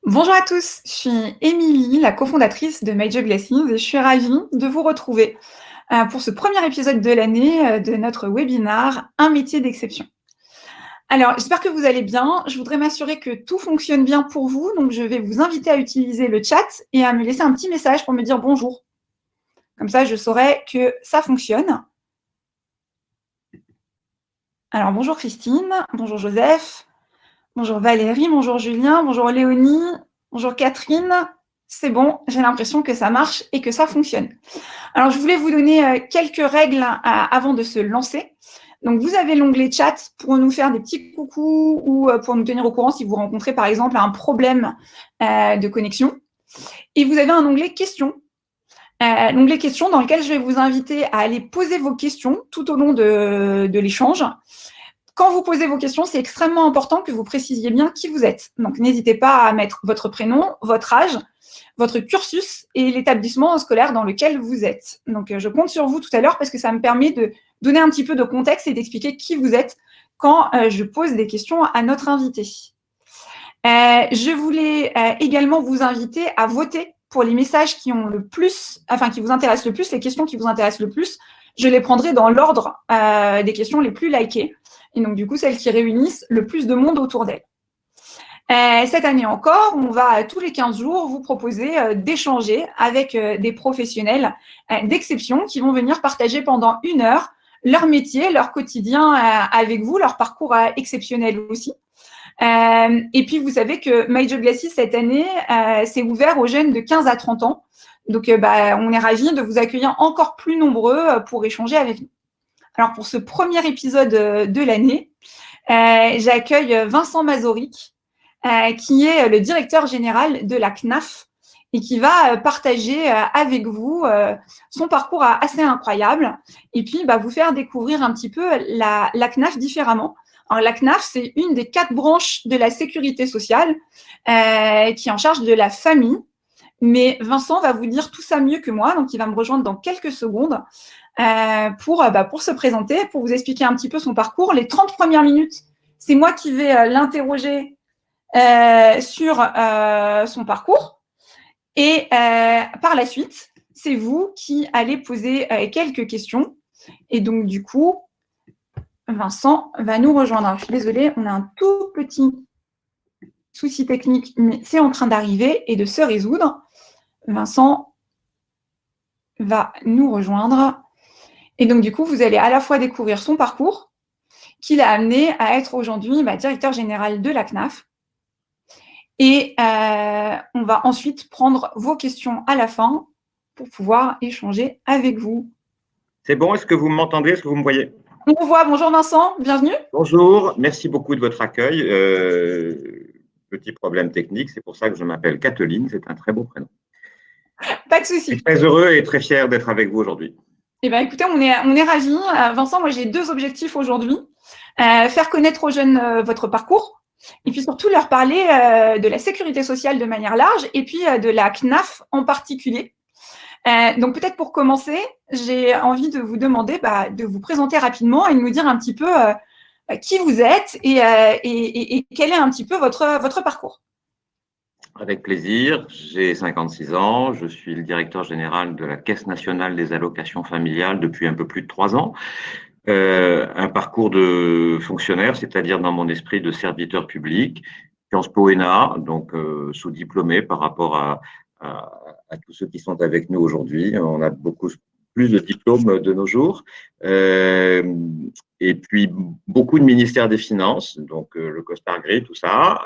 Bonjour à tous, je suis Émilie, la cofondatrice de Major Blessings et je suis ravie de vous retrouver pour ce premier épisode de l'année de notre webinaire Un métier d'exception. Alors, j'espère que vous allez bien. Je voudrais m'assurer que tout fonctionne bien pour vous, donc je vais vous inviter à utiliser le chat et à me laisser un petit message pour me dire bonjour. Comme ça, je saurai que ça fonctionne. Alors, bonjour Christine, bonjour Joseph, bonjour Valérie, bonjour Julien, bonjour Léonie, bonjour Catherine. C'est bon, j'ai l'impression que ça marche et que ça fonctionne. Alors, je voulais vous donner quelques règles avant de se lancer. Donc, vous avez l'onglet chat pour nous faire des petits coucous ou pour nous tenir au courant si vous rencontrez, par exemple, un problème de connexion. Et vous avez un onglet questions. L'onglet questions dans lequel je vais vous inviter à aller poser vos questions tout au long de l'échange. Quand vous posez vos questions, c'est extrêmement important que vous précisiez bien qui vous êtes. Donc, n'hésitez pas à mettre votre prénom, votre âge, votre cursus et l'établissement scolaire dans lequel vous êtes. Donc, je compte sur vous tout à l'heure parce que ça me permet de donner un petit peu de contexte et d'expliquer qui vous êtes quand je pose des questions à notre invité. Je voulais également vous inviter à voter pour les messages qui ont le plus, enfin qui vous intéressent le plus, les questions qui vous intéressent le plus. Je les prendrai dans l'ordre des questions les plus likées. Et donc, du coup, celles qui réunissent le plus de monde autour d'elles. Cette année encore, on va tous les 15 jours vous proposer d'échanger avec des professionnels d'exception qui vont venir partager pendant 1 heure leur métier, leur quotidien avec vous, leur parcours exceptionnel aussi. Et puis, vous savez que Major Glacis, cette année, c'est ouvert aux jeunes de 15 à 30 ans. Donc, on est ravis de vous accueillir encore plus nombreux pour échanger avec nous. Alors, pour ce premier épisode de l'année, j'accueille Vincent Mazoric, qui est le directeur général de la CNAF et qui va partager avec vous son parcours assez incroyable et puis vous faire découvrir un petit peu la CNAF différemment. Alors, la CNAF, c'est une des 4 branches de la sécurité sociale qui est en charge de la famille. Mais Vincent va vous dire tout ça mieux que moi, donc il va me rejoindre dans quelques secondes pour se présenter, pour vous expliquer un petit peu son parcours. Les 30 premières minutes, c'est moi qui vais l'interroger sur son parcours. Et par la suite, c'est vous qui allez poser quelques questions. Et donc, du coup, Vincent va nous rejoindre. Alors, je suis désolée, on a un tout petit souci technique, mais c'est en train d'arriver et de se résoudre. Vincent va nous rejoindre. Et donc, du coup, vous allez à la fois découvrir son parcours, qui l'a amené à être aujourd'hui directeur général de la CNAF. Et on va ensuite prendre vos questions à la fin pour pouvoir échanger avec vous. C'est bon, est-ce que vous m'entendez, est-ce que vous me voyez? On vous voit, bonjour Vincent, bienvenue. Bonjour, merci beaucoup de votre accueil. Petit problème technique, c'est pour ça que je m'appelle Kathleen, c'est un très beau prénom. Pas de Je souci. suis très heureux et très fier d'être avec vous aujourd'hui. Eh bien, écoutez, on est ravis. Vincent, moi j'ai 2 objectifs aujourd'hui. Faire connaître aux jeunes votre parcours et puis surtout leur parler de la sécurité sociale de manière large et puis de la CNAF en particulier. Donc peut-être pour commencer, j'ai envie de vous demander de vous présenter rapidement et de nous dire un petit peu qui vous êtes et quel est un petit peu votre parcours. Avec plaisir, j'ai 56 ans, je suis le directeur général de la Caisse nationale des allocations familiales depuis un peu plus de 3 ans. Un parcours de fonctionnaire, c'est-à-dire dans mon esprit de serviteur public, Sciences Po ENA, donc sous-diplômé par rapport à tous ceux qui sont avec nous aujourd'hui. On a beaucoup plus de diplômes de nos jours. Et puis beaucoup de ministères des Finances, donc le costard gris, tout ça.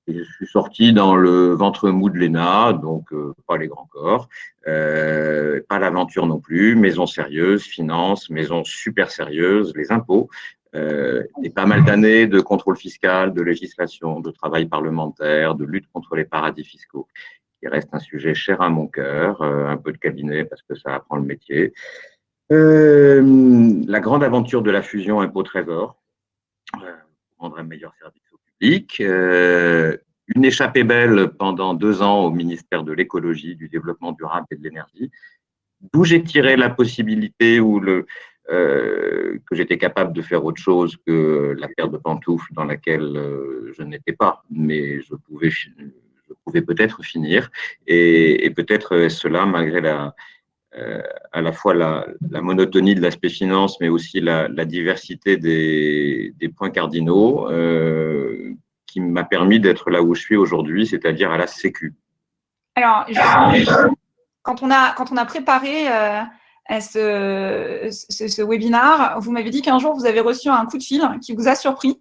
Je suis sorti dans le ventre mou de l'ENA, donc pas les grands corps, pas l'aventure non plus, maison sérieuse, finance, maison super sérieuse, les impôts, et pas mal d'années de contrôle fiscal, de législation, de travail parlementaire, de lutte contre les paradis fiscaux, qui reste un sujet cher à mon cœur, un peu de cabinet parce que ça apprend le métier. La grande aventure de la fusion impôt-trésor, rendre un meilleur service au public. Une échappée belle pendant 2 ans au ministère de l'écologie, du développement durable et de l'énergie, d'où j'ai tiré la possibilité que j'étais capable de faire autre chose que la paire de pantoufles dans laquelle je n'étais pas, mais je pouvais pouvait peut-être finir. Et peut-être cela, malgré à la fois la monotonie de l'aspect finance, mais aussi la diversité des points cardinaux, qui m'a permis d'être là où je suis aujourd'hui, c'est-à-dire à la Sécu. Alors, quand on a préparé ce webinaire, vous m'avez dit qu'un jour, vous avez reçu un coup de fil qui vous a surpris.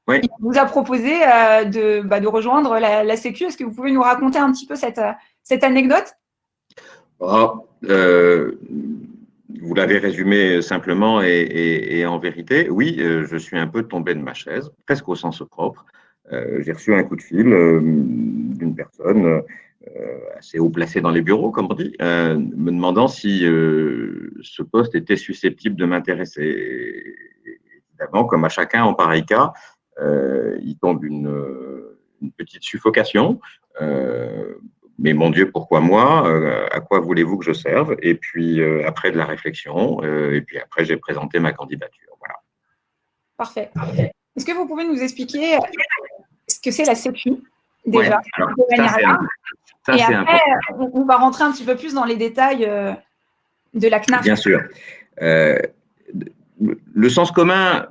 Oui. Il vous a proposé de rejoindre la Sécu. Est-ce que vous pouvez nous raconter un petit peu cette anecdote? Vous l'avez résumé simplement et en vérité, oui, je suis un peu tombé de ma chaise, presque au sens propre. J'ai reçu un coup de fil d'une personne assez haut placée dans les bureaux, comme on dit, me demandant si ce poste était susceptible de m'intéresser. Évidemment, comme à chacun en pareil cas, il tombe une petite suffocation. Mais mon Dieu, pourquoi moi? À quoi voulez-vous que je serve? Et puis après de la réflexion, et puis après j'ai présenté ma candidature. Voilà. Parfait. Est-ce que vous pouvez nous expliquer ce que c'est la Sécu déjà, Ouais, alors, de manière-là? Et après, on va rentrer un petit peu plus dans les détails de la CNAF. Bien sûr. Le sens commun,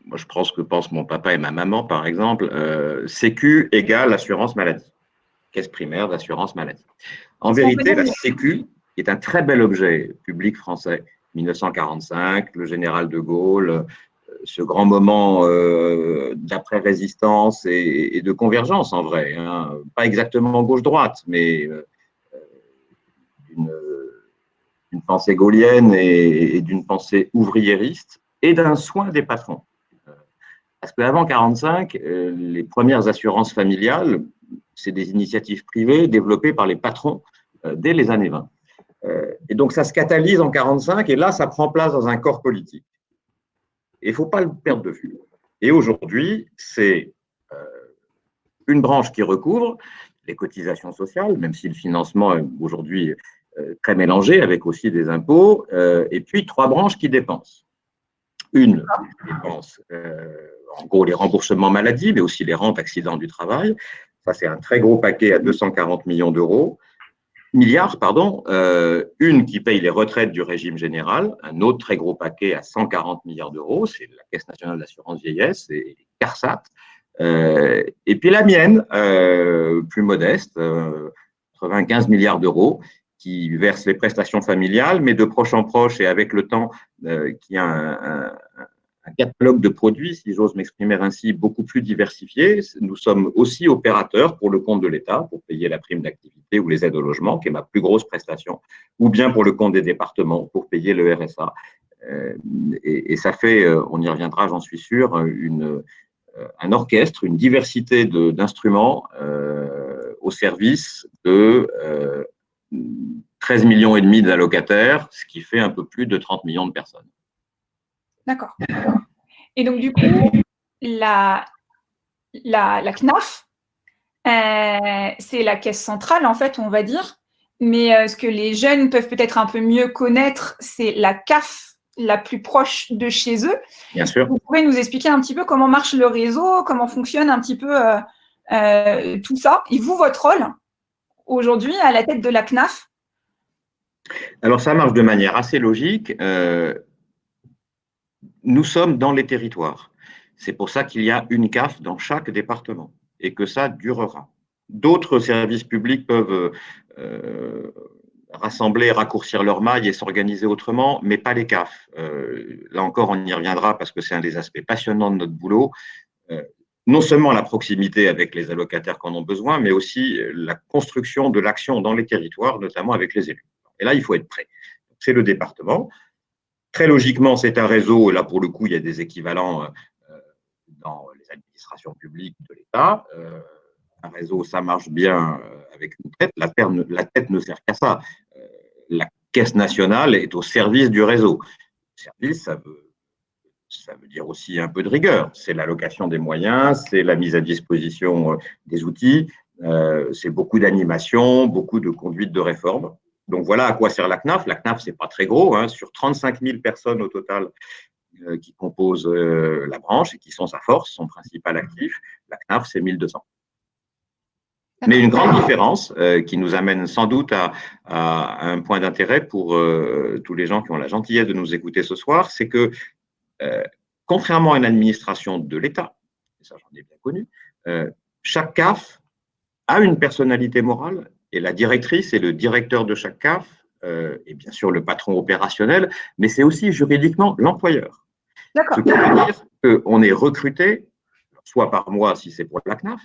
moi je pense que pensent mon papa et ma maman, par exemple, Sécu égale assurance maladie. Caisse primaire d'assurance maladie. En vérité, la Sécu est un très bel objet public français. 1945, le général de Gaulle, ce grand moment d'après-résistance et de convergence en vrai. Hein. Pas exactement gauche-droite, mais d'une pensée gaulienne et d'une pensée ouvriériste et d'un soin des patrons. Parce qu'avant 1945, les premières assurances familiales, c'est des initiatives privées développées par les patrons dès les années 20. Et donc, ça se catalyse en 1945 et là, ça prend place dans un corps politique. Et il ne faut pas le perdre de vue. Et aujourd'hui, c'est une branche qui recouvre les cotisations sociales, même si le financement est aujourd'hui très mélangé avec aussi des impôts, et puis 3 branches qui dépensent. Une dépense, en gros, les remboursements maladie, mais aussi les rentes accidents du travail. Ça, c'est un très gros paquet à 240 milliards, pardon. Une qui paye les retraites du régime général, un autre très gros paquet à 140 milliards d'euros, c'est la Caisse nationale d'assurance vieillesse et CARSAT. Et puis la mienne, plus modeste, 95 milliards d'euros, qui verse les prestations familiales, mais de proche en proche et avec le temps, qui a un catalogue de produits, si j'ose m'exprimer ainsi, beaucoup plus diversifié. Nous sommes aussi opérateurs pour le compte de l'État, pour payer la prime d'activité ou les aides au logement, qui est ma plus grosse prestation, ou bien pour le compte des départements, pour payer le RSA. Et ça fait, on y reviendra, j'en suis sûr, un orchestre, une diversité d'instruments au service de 13 millions et demi d'allocataires, ce qui fait un peu plus de 30 millions de personnes. D'accord. Et donc, du coup, la CNAF, c'est la caisse centrale, en fait, on va dire. Mais ce que les jeunes peuvent peut-être un peu mieux connaître, c'est la CAF la plus proche de chez eux. Bien sûr. Vous pouvez nous expliquer un petit peu comment marche le réseau, comment fonctionne un petit peu tout ça, et vous, votre rôle aujourd'hui à la tête de la CNAF? Alors, ça marche de manière assez logique. Nous sommes dans les territoires. C'est pour ça qu'il y a une CAF dans chaque département et que ça durera. D'autres services publics peuvent rassembler, raccourcir leurs mailles et s'organiser autrement, mais pas les CAF. Là encore, on y reviendra parce que c'est un des aspects passionnants de notre boulot. Non seulement la proximité avec les allocataires qui en ont besoin, mais aussi la construction de l'action dans les territoires, notamment avec les élus. Et là, il faut être prêt. C'est le département. Très logiquement, c'est un réseau, et là pour le coup, il y a des équivalents dans les administrations publiques de l'État. Un réseau, ça marche bien avec une tête. La tête ne sert qu'à ça. La Caisse nationale est au service du réseau. Service, ça veut dire aussi un peu de rigueur. C'est l'allocation des moyens, c'est la mise à disposition des outils, c'est beaucoup d'animation, beaucoup de conduite de réforme. Donc voilà à quoi sert la CNAF. La CNAF, ce n'est pas très gros, hein, sur 35 000 personnes au total qui composent la branche et qui sont sa force, son principal actif. La CNAF, c'est 1200. Mais une grande différence qui nous amène sans doute à un point d'intérêt pour tous les gens qui ont la gentillesse de nous écouter ce soir, c'est que contrairement à une administration de l'État, et ça j'en ai bien connu, chaque CAF a une personnalité morale et la directrice et le directeur de chaque CAF est bien sûr le patron opérationnel, mais c'est aussi juridiquement l'employeur. Ce qui veut dire qu'on est recruté, soit par moi si c'est pour la CNAF,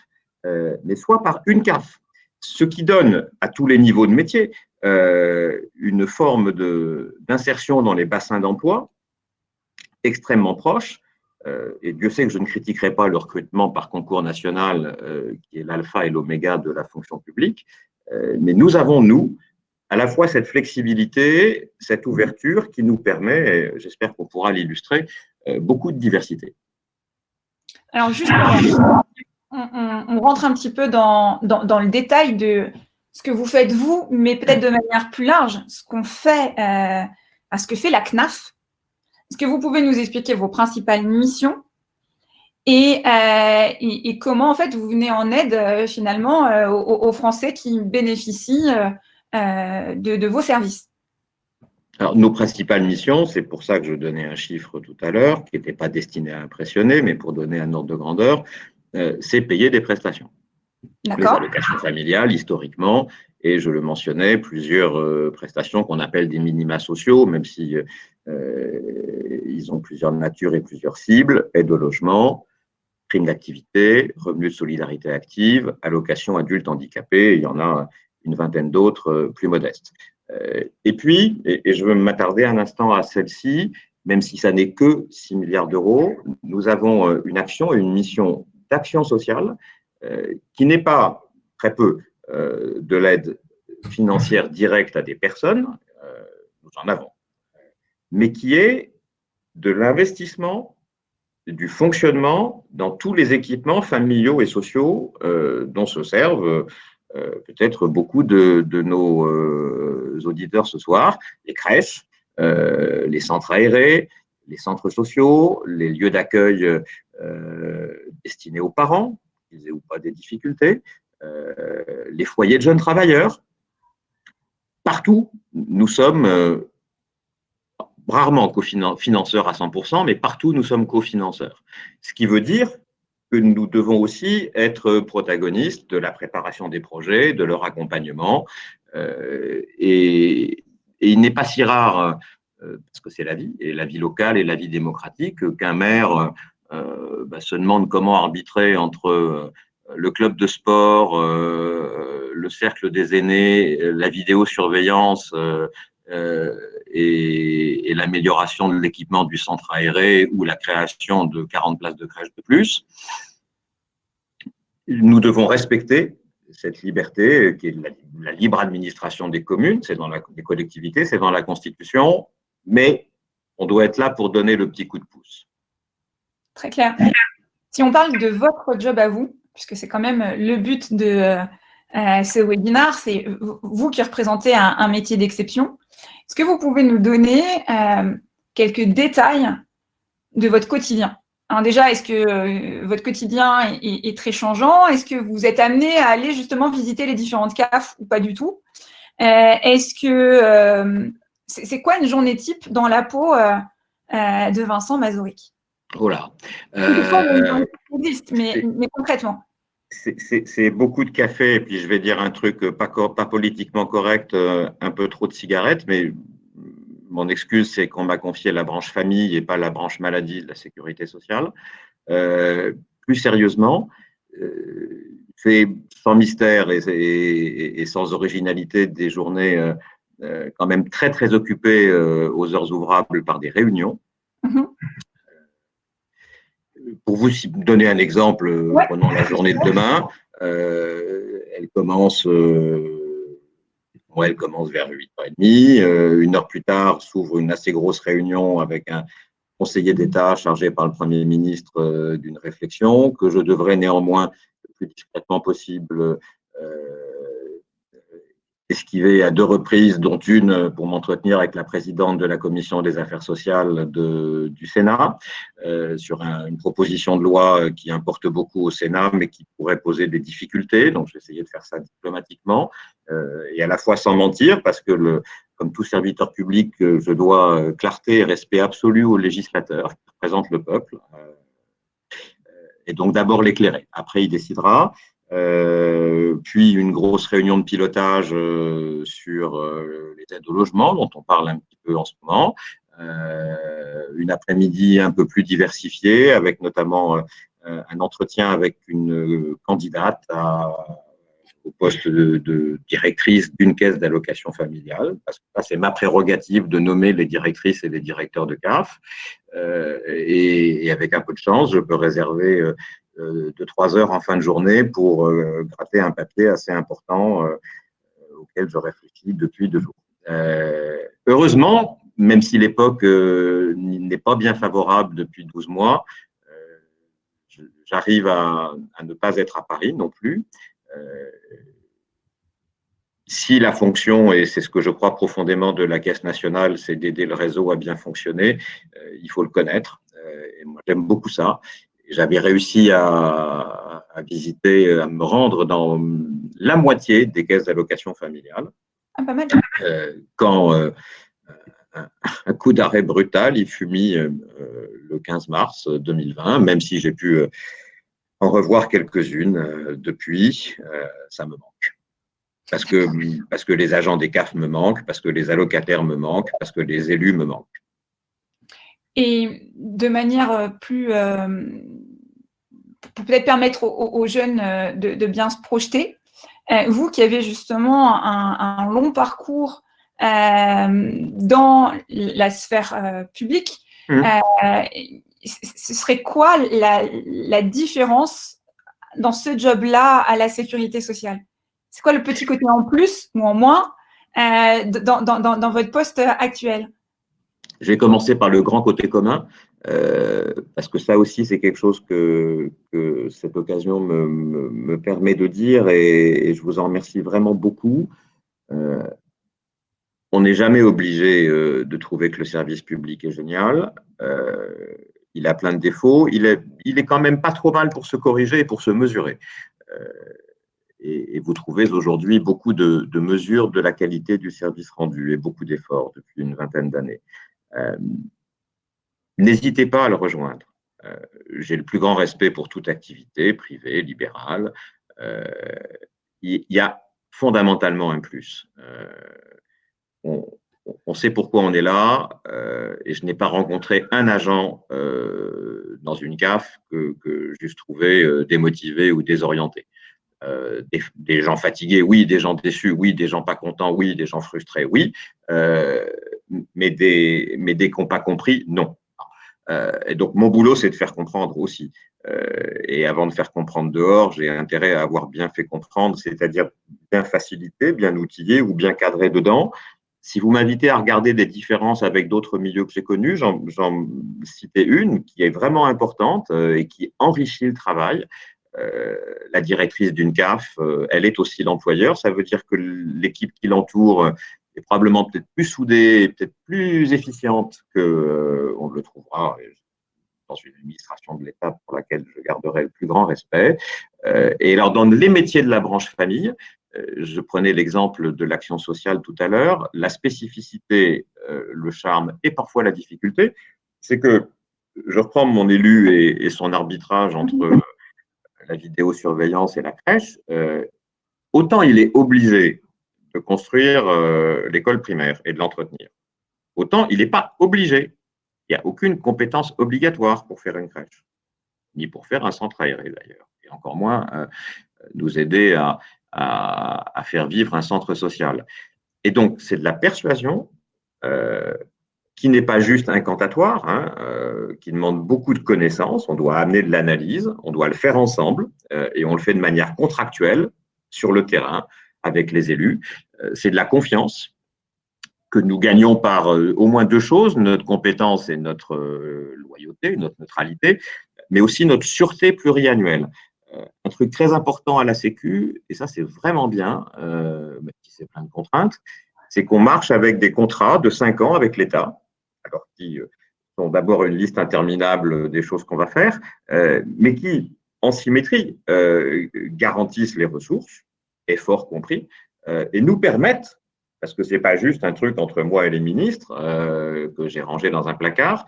mais soit par une CAF. Ce qui donne à tous les niveaux de métier une forme d'insertion dans les bassins d'emploi extrêmement proche. Et Dieu sait que je ne critiquerai pas le recrutement par concours national, qui est l'alpha et l'oméga de la fonction publique, mais nous avons, nous, à la fois cette flexibilité, cette ouverture qui nous permet, j'espère qu'on pourra l'illustrer, beaucoup de diversité. Alors justement, on rentre un petit peu dans le détail de ce que vous faites vous, mais peut-être de manière plus large, ce que fait la CNAF. Est-ce que vous pouvez nous expliquer vos principales missions et comment en fait vous venez en aide finalement aux Français qui bénéficient de vos services? Alors, nos principales missions, c'est pour ça que je donnais un chiffre tout à l'heure, qui n'était pas destiné à impressionner, mais pour donner un ordre de grandeur, c'est payer des prestations. Les allocations familiales, historiquement, et je le mentionnais, plusieurs prestations qu'on appelle des minima sociaux, même si ils ont plusieurs natures et plusieurs cibles, aide au logement, prime d'activité, revenu de solidarité active, allocation adulte handicapé, il y en a une vingtaine d'autres plus modestes. Et puis, et je veux m'attarder un instant à celle-ci, même si ça n'est que 6 milliards d'euros, nous avons une action et une mission d'action sociale qui n'est pas très peu de l'aide financière directe à des personnes, nous en avons, mais qui est de l'investissement, du fonctionnement dans tous les équipements familiaux et sociaux dont se servent peut-être beaucoup de nos auditeurs ce soir, les crèches, les centres aérés, les centres sociaux, les lieux d'accueil destinés aux parents, qu'ils aient ou pas des difficultés, les foyers de jeunes travailleurs. Partout, nous sommes rarement cofinanceurs à 100%, mais partout, nous sommes cofinanceurs. Ce qui veut dire que nous devons aussi être protagonistes de la préparation des projets, de leur accompagnement. Et il n'est pas si rare, parce que c'est la vie, et la vie locale et la vie démocratique, qu'un maire se demande comment arbitrer entre le club de sport, le cercle des aînés, la vidéosurveillance et l'amélioration de l'équipement du centre aéré ou la création de 40 places de crèche de plus. Nous devons respecter cette liberté qui est la libre administration des communes, c'est dans des collectivités, c'est dans la Constitution, mais on doit être là pour donner le petit coup de pouce. Très clair. Si on parle de votre job à vous, puisque c'est quand même le but de ce webinaire, c'est vous qui représentez un métier d'exception. Est-ce que vous pouvez nous donner quelques détails de votre quotidien? Alors déjà, est-ce que votre quotidien est très changeant? Est-ce que vous êtes amené à aller justement visiter les différentes CAF ou pas du tout? Est-ce que c'est quoi une journée type dans la peau de Vincent Mazouric? Oh là. Mais concrètement. C'est beaucoup de café, et puis je vais dire un truc pas politiquement correct, un peu trop de cigarettes, mais mon excuse, c'est qu'on m'a confié la branche famille et pas la branche maladie de la sécurité sociale. Plus sérieusement, c'est sans mystère et sans originalité des journées quand même très, très occupées aux heures ouvrables par des réunions. Pour vous donner un exemple, prenons la journée de demain. Elle commence vers 8h30. Une heure plus tard, s'ouvre une assez grosse réunion avec un conseiller d'État chargé par le Premier ministre d'une réflexion que je devrais néanmoins, le plus discrètement possible, esquivé à 2 reprises, dont une pour m'entretenir avec la présidente de la commission des affaires sociales du Sénat, sur une proposition de loi qui importe beaucoup au Sénat, mais qui pourrait poser des difficultés. Donc, j'ai essayé de faire ça diplomatiquement et à la fois sans mentir, parce que comme tout serviteur public, je dois clarté et respect absolu au législateur qui représente le peuple. Et donc, d'abord l'éclairer. Après, il décidera. Puis une grosse réunion de pilotage sur les aides au logement, dont on parle un petit peu en ce moment. Une après-midi un peu plus diversifiée, avec notamment un entretien avec une candidate au poste de directrice d'une caisse d'allocation familiale, parce que ça, c'est ma prérogative de nommer les directrices et les directeurs de CAF. Et avec un peu de chance, je peux réserver 2-3 heures en fin de journée pour gratter un papier assez important auquel je réfléchis depuis 2 jours. Heureusement, même si l'époque n'est pas bien favorable depuis 12 mois, j'arrive à ne pas être à Paris non plus. Si la fonction, et c'est ce que je crois profondément de la Caisse nationale, c'est d'aider le réseau à bien fonctionner, il faut le connaître. Et moi, j'aime beaucoup ça. J'avais réussi à visiter, à me rendre dans la moitié des caisses d'allocation familiale. Ah, pas mal. Quand un coup d'arrêt brutal, il fut mis le 15 mars 2020, même si j'ai pu en revoir quelques-unes depuis, ça me manque. Parce que les agents des CAF me manquent, parce que les allocataires me manquent, parce que les élus me manquent. Et de manière plus pour peut-être permettre aux jeunes de bien se projeter, vous qui avez justement un long parcours dans la sphère publique, ce serait quoi la différence dans ce job-là à la sécurité sociale? C'est quoi le petit côté en plus ou en moins dans votre poste actuel? Je vais commencer par le grand côté commun, parce que ça aussi, c'est quelque chose que cette occasion me permet de dire, et je vous en remercie vraiment beaucoup. On n'est jamais obligé de trouver que le service public est génial. Il a plein de défauts. Il est quand même pas trop mal pour se corriger et pour se mesurer. Et vous trouvez aujourd'hui beaucoup de mesures de la qualité du service rendu et beaucoup d'efforts depuis une vingtaine d'années. N'hésitez pas à le rejoindre. J'ai le plus grand respect pour toute activité privée, libérale. Il y a fondamentalement un plus. On sait pourquoi on est là, et je n'ai pas rencontré un agent dans une CAF que j'eusse trouvé démotivé ou désorienté. Des gens fatigués, oui, des gens déçus, oui, des gens pas contents, oui, des gens frustrés, oui, mais dès qu'on n'a pas compris, non. Et donc, mon boulot, c'est de faire comprendre aussi. Et avant de faire comprendre dehors, j'ai intérêt à avoir bien fait comprendre, c'est-à-dire bien facilité, bien outillé ou bien cadré dedans. Si vous m'invitez à regarder des différences avec d'autres milieux que j'ai connus, j'en citais une qui est vraiment importante et qui enrichit le travail. La directrice d'une CAF, elle est aussi l'employeur. Ça veut dire que l'équipe qui l'entoure est probablement peut-être plus soudée et peut-être plus efficiente qu'on le trouvera dans une administration de l'État pour laquelle je garderai le plus grand respect. Et alors, dans les métiers de la branche famille, je prenais l'exemple de l'action sociale tout à l'heure, la spécificité, le charme et parfois la difficulté, c'est que je reprends mon élu et son arbitrage entre la vidéosurveillance et la crèche, autant il est obligé de construire l'école primaire et de l'entretenir, autant il n'est pas obligé. Il n'y a aucune compétence obligatoire pour faire une crèche, ni pour faire un centre aéré d'ailleurs, et encore moins nous aider à faire vivre un centre social. Et donc, c'est de la persuasion qui n'est pas juste incantatoire, qui demande beaucoup de connaissances. On doit amener de l'analyse, on doit le faire ensemble, et on le fait de manière contractuelle sur le terrain avec les élus. C'est de la confiance que nous gagnons par au moins 2 choses, notre compétence et notre loyauté, notre neutralité, mais aussi notre sûreté pluriannuelle. un truc très important à la Sécu, et ça c'est vraiment bien, même si c'est plein de contraintes, c'est qu'on marche avec des contrats de 5 ans avec l'État, alors qui sont d'abord une liste interminable des choses qu'on va faire, mais qui, en symétrie, garantissent les ressources, efforts compris, et nous permettent, parce que ce n'est pas juste un truc entre moi et les ministres que j'ai rangé dans un placard,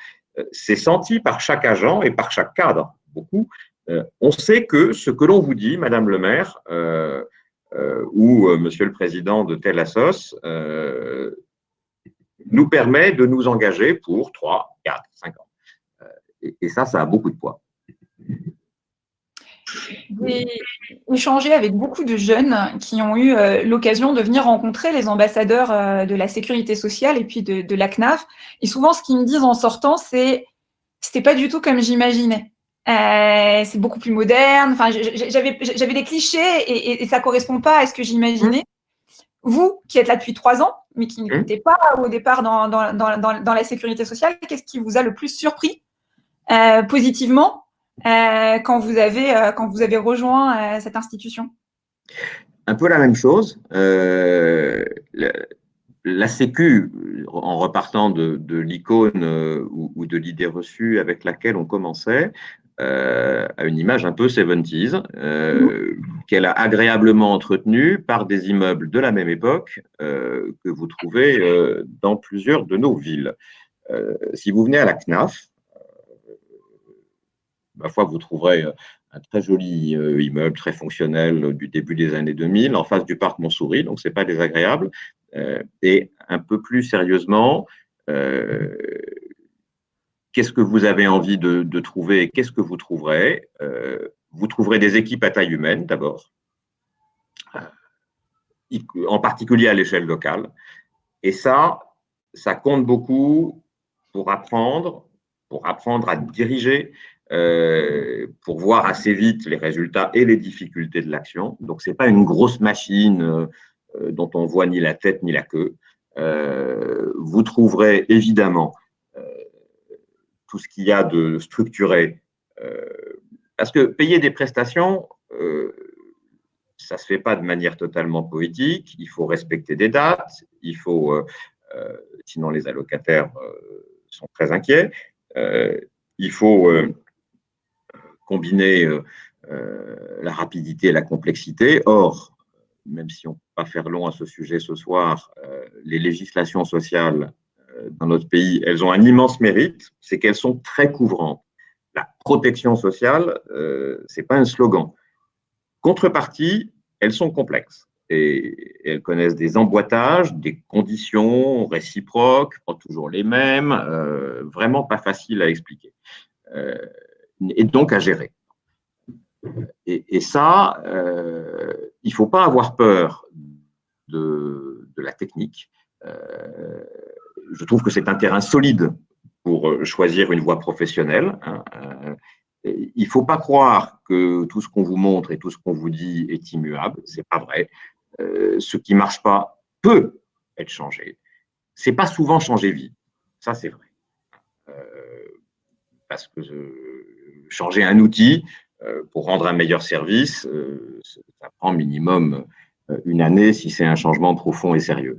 c'est senti par chaque agent et par chaque cadre, beaucoup. On sait que ce que l'on vous dit, Madame le maire, ou Monsieur le Président de telle assos, nous permet de nous engager pour 3, 4, 5 ans. Et ça a beaucoup de poids. J'ai échangé avec beaucoup de jeunes qui ont eu l'occasion de venir rencontrer les ambassadeurs de la sécurité sociale et puis de la CNAF. Et souvent, ce qu'ils me disent en sortant, c'est c'était pas du tout comme j'imaginais. C'est beaucoup plus moderne. Enfin, j'avais des clichés et ça correspond pas à ce que j'imaginais. Vous, qui êtes là depuis 3 ans, mais qui n'étiez pas au départ dans la sécurité sociale, qu'est-ce qui vous a le plus surpris positivement quand vous avez rejoint cette institution? Un peu la même chose. La Sécu, en repartant de l'icône ou de l'idée reçue avec laquelle on commençait, a une image un peu 70s, qu'elle a agréablement entretenue par des immeubles de la même époque que vous trouvez dans plusieurs de nos villes. Si vous venez à la CNAF, ma foi, vous trouverez un très joli immeuble, très fonctionnel du début des années 2000, en face du parc Montsouris, donc ce n'est pas désagréable. Et un peu plus sérieusement, qu'est-ce que vous avez envie de trouver et qu'est-ce que vous trouverez? Vous trouverez des équipes à taille humaine, d'abord, en particulier à l'échelle locale. Et ça compte beaucoup pour apprendre à diriger, pour voir assez vite les résultats et les difficultés de l'action. Donc, ce n'est pas une grosse machine dont on voit ni la tête ni la queue. Vous trouverez évidemment tout ce qu'il y a de structuré. Parce que payer des prestations, ça ne se fait pas de manière totalement poétique. Il faut respecter des dates. Il faut, sinon les allocataires sont très inquiets. Il faut combiner la rapidité et la complexité. Or, même si on ne peut pas faire long à ce sujet ce soir, les législations sociales dans notre pays, elles ont un immense mérite, c'est qu'elles sont très couvrantes. La protection sociale, ce n'est pas un slogan. Contrepartie, elles sont complexes et elles connaissent des emboîtages, des conditions réciproques, pas toujours les mêmes, vraiment pas faciles à expliquer et donc à gérer. Et ça, il ne faut pas avoir peur de la technique. Je trouve que c'est un terrain solide pour choisir une voie professionnelle. Il ne faut pas croire que tout ce qu'on vous montre et tout ce qu'on vous dit est immuable. Ce n'est pas vrai. Ce qui ne marche pas peut être changé. Ce n'est pas souvent changer vie. Ça, c'est vrai. Parce que changer un outil pour rendre un meilleur service, ça prend minimum une année si c'est un changement profond et sérieux.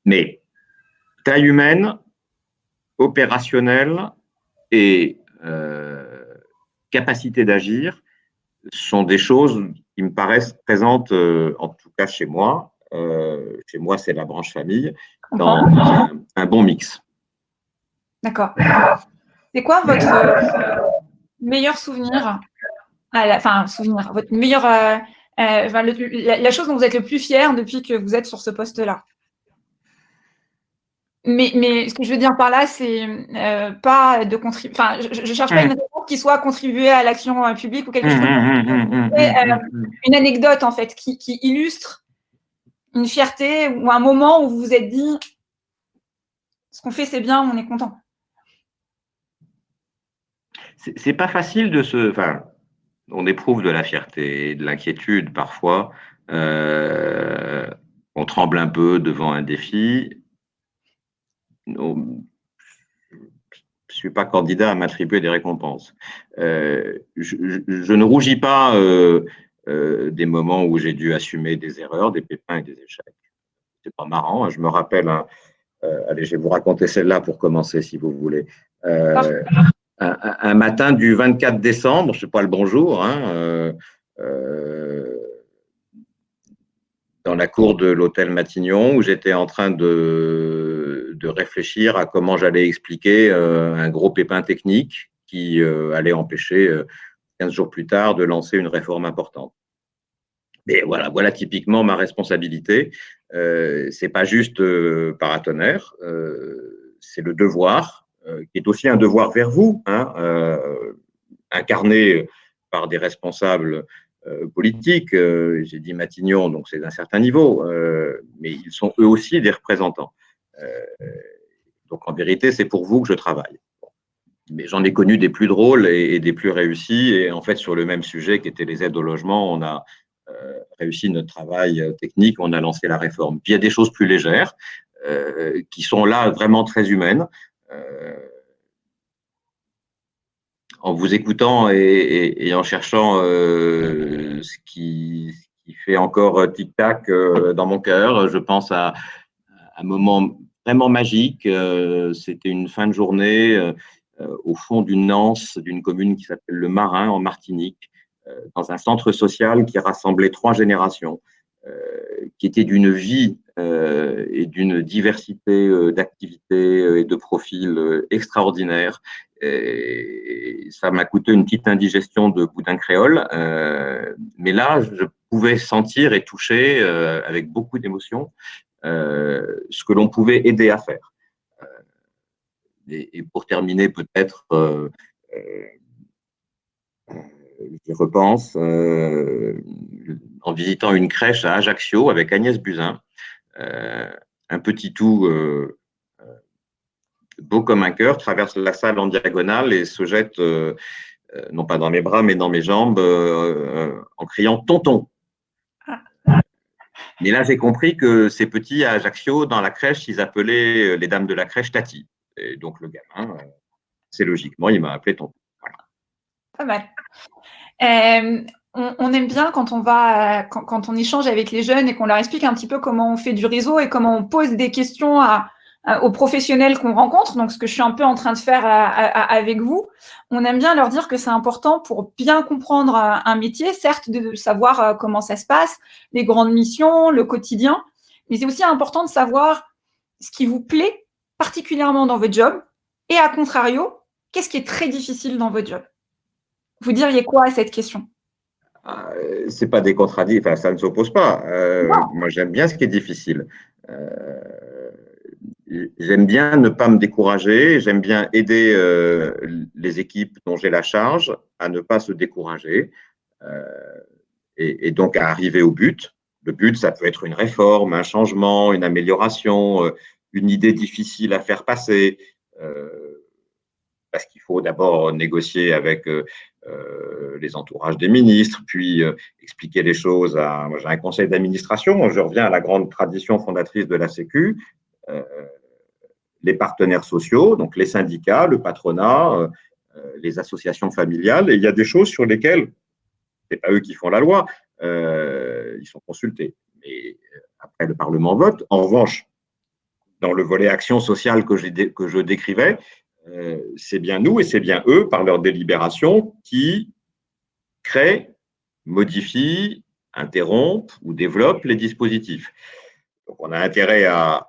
Mais taille humaine, opérationnelle et capacité d'agir sont des choses qui me paraissent présentes, en tout cas chez moi. Chez moi, c'est la branche famille, dans un bon mix. D'accord. C'est quoi votre meilleur souvenir, votre meilleur, la chose dont vous êtes le plus fier depuis que vous êtes sur ce poste-là? Mais ce que je veux dire par là, c'est pas de contribuer. Enfin, je cherche pas une réponse qui soit contribuer à l'action publique ou quelque chose. Une anecdote en fait qui illustre une fierté ou un moment où vous vous êtes dit ce qu'on fait c'est bien, on est content. C'est pas facile de se. Enfin, on éprouve de la fierté et de l'inquiétude parfois. On tremble un peu devant un défi. suis pas candidat à m'attribuer des récompenses. Je ne rougis pas des moments où j'ai dû assumer des erreurs, des pépins et des échecs. C'est pas marrant, hein. Je me rappelle, allez, je vais vous raconter celle-là pour commencer, si vous voulez. Un matin du 24 décembre, je ne sais pas le bonjour, hein, dans la cour de l'hôtel Matignon, où j'étais en train de réfléchir à comment j'allais expliquer un gros pépin technique qui allait empêcher 15 jours plus tard de lancer une réforme importante. Mais voilà typiquement ma responsabilité. C'est pas juste paratonnerre, c'est le devoir, qui est aussi un devoir vers vous, hein, incarné par des responsables politiques. J'ai dit Matignon, donc c'est d'un certain niveau, mais ils sont eux aussi des représentants. Donc en vérité, c'est pour vous que je travaille. Mais j'en ai connu des plus drôles et des plus réussis. Et en fait, sur le même sujet qui était les aides au logement, on a réussi notre travail technique, on a lancé la réforme. Puis il y a des choses plus légères qui sont là vraiment très humaines. En vous écoutant et en cherchant ce qui fait encore tic-tac dans mon cœur, je pense à un moment vraiment magique. C'était une fin de journée au fond d'une anse d'une commune qui s'appelle Le Marin, en Martinique, dans un centre social qui rassemblait 3 générations, qui était d'une vie et d'une diversité d'activités et de profils extraordinaires. Et ça m'a coûté une petite indigestion de boudin créole, mais là, je pouvais sentir et toucher avec beaucoup d'émotion ce que l'on pouvait aider à faire. Et pour terminer, peut-être, j'y repense, en visitant une crèche à Ajaccio avec Agnès Buzyn, un petit tout beau comme un cœur traverse la salle en diagonale et se jette, non pas dans mes bras, mais dans mes jambes, en criant « Tonton ». Mais là, j'ai compris que ces petits à Ajaccio, dans la crèche, ils appelaient les dames de la crèche Tati. Et donc, le gamin, c'est logiquement, il m'a appelé tonton. Voilà. Pas mal. On aime bien quand on échange avec les jeunes et qu'on leur explique un petit peu comment on fait du réseau et comment on pose des questions aux professionnels qu'on rencontre, donc ce que je suis un peu en train de faire avec vous. On aime bien leur dire que c'est important pour bien comprendre un métier, certes de savoir comment ça se passe, les grandes missions, le quotidien, mais c'est aussi important de savoir ce qui vous plaît particulièrement dans votre job et à contrario, qu'est-ce qui est très difficile dans votre job. Vous diriez quoi à cette question? C'est pas des contradictions, enfin, ça ne s'oppose pas. Moi, j'aime bien ce qui est difficile. J'aime bien ne pas me décourager, j'aime bien aider les équipes dont j'ai la charge à ne pas se décourager et donc à arriver au but. Le but, ça peut être une réforme, un changement, une amélioration, une idée difficile à faire passer, parce qu'il faut d'abord négocier avec les entourages des ministres, puis expliquer les choses moi, j'ai un conseil d'administration, je reviens à la grande tradition fondatrice de la Sécu, les partenaires sociaux, donc les syndicats, le patronat, les associations familiales, et il y a des choses sur lesquelles, c'est pas eux qui font la loi, ils sont consultés. Mais après, le Parlement vote. En revanche, dans le volet action sociale que je décrivais, c'est bien nous et c'est bien eux, par leur délibération, qui créent, modifient, interrompent ou développent les dispositifs. Donc, on a intérêt à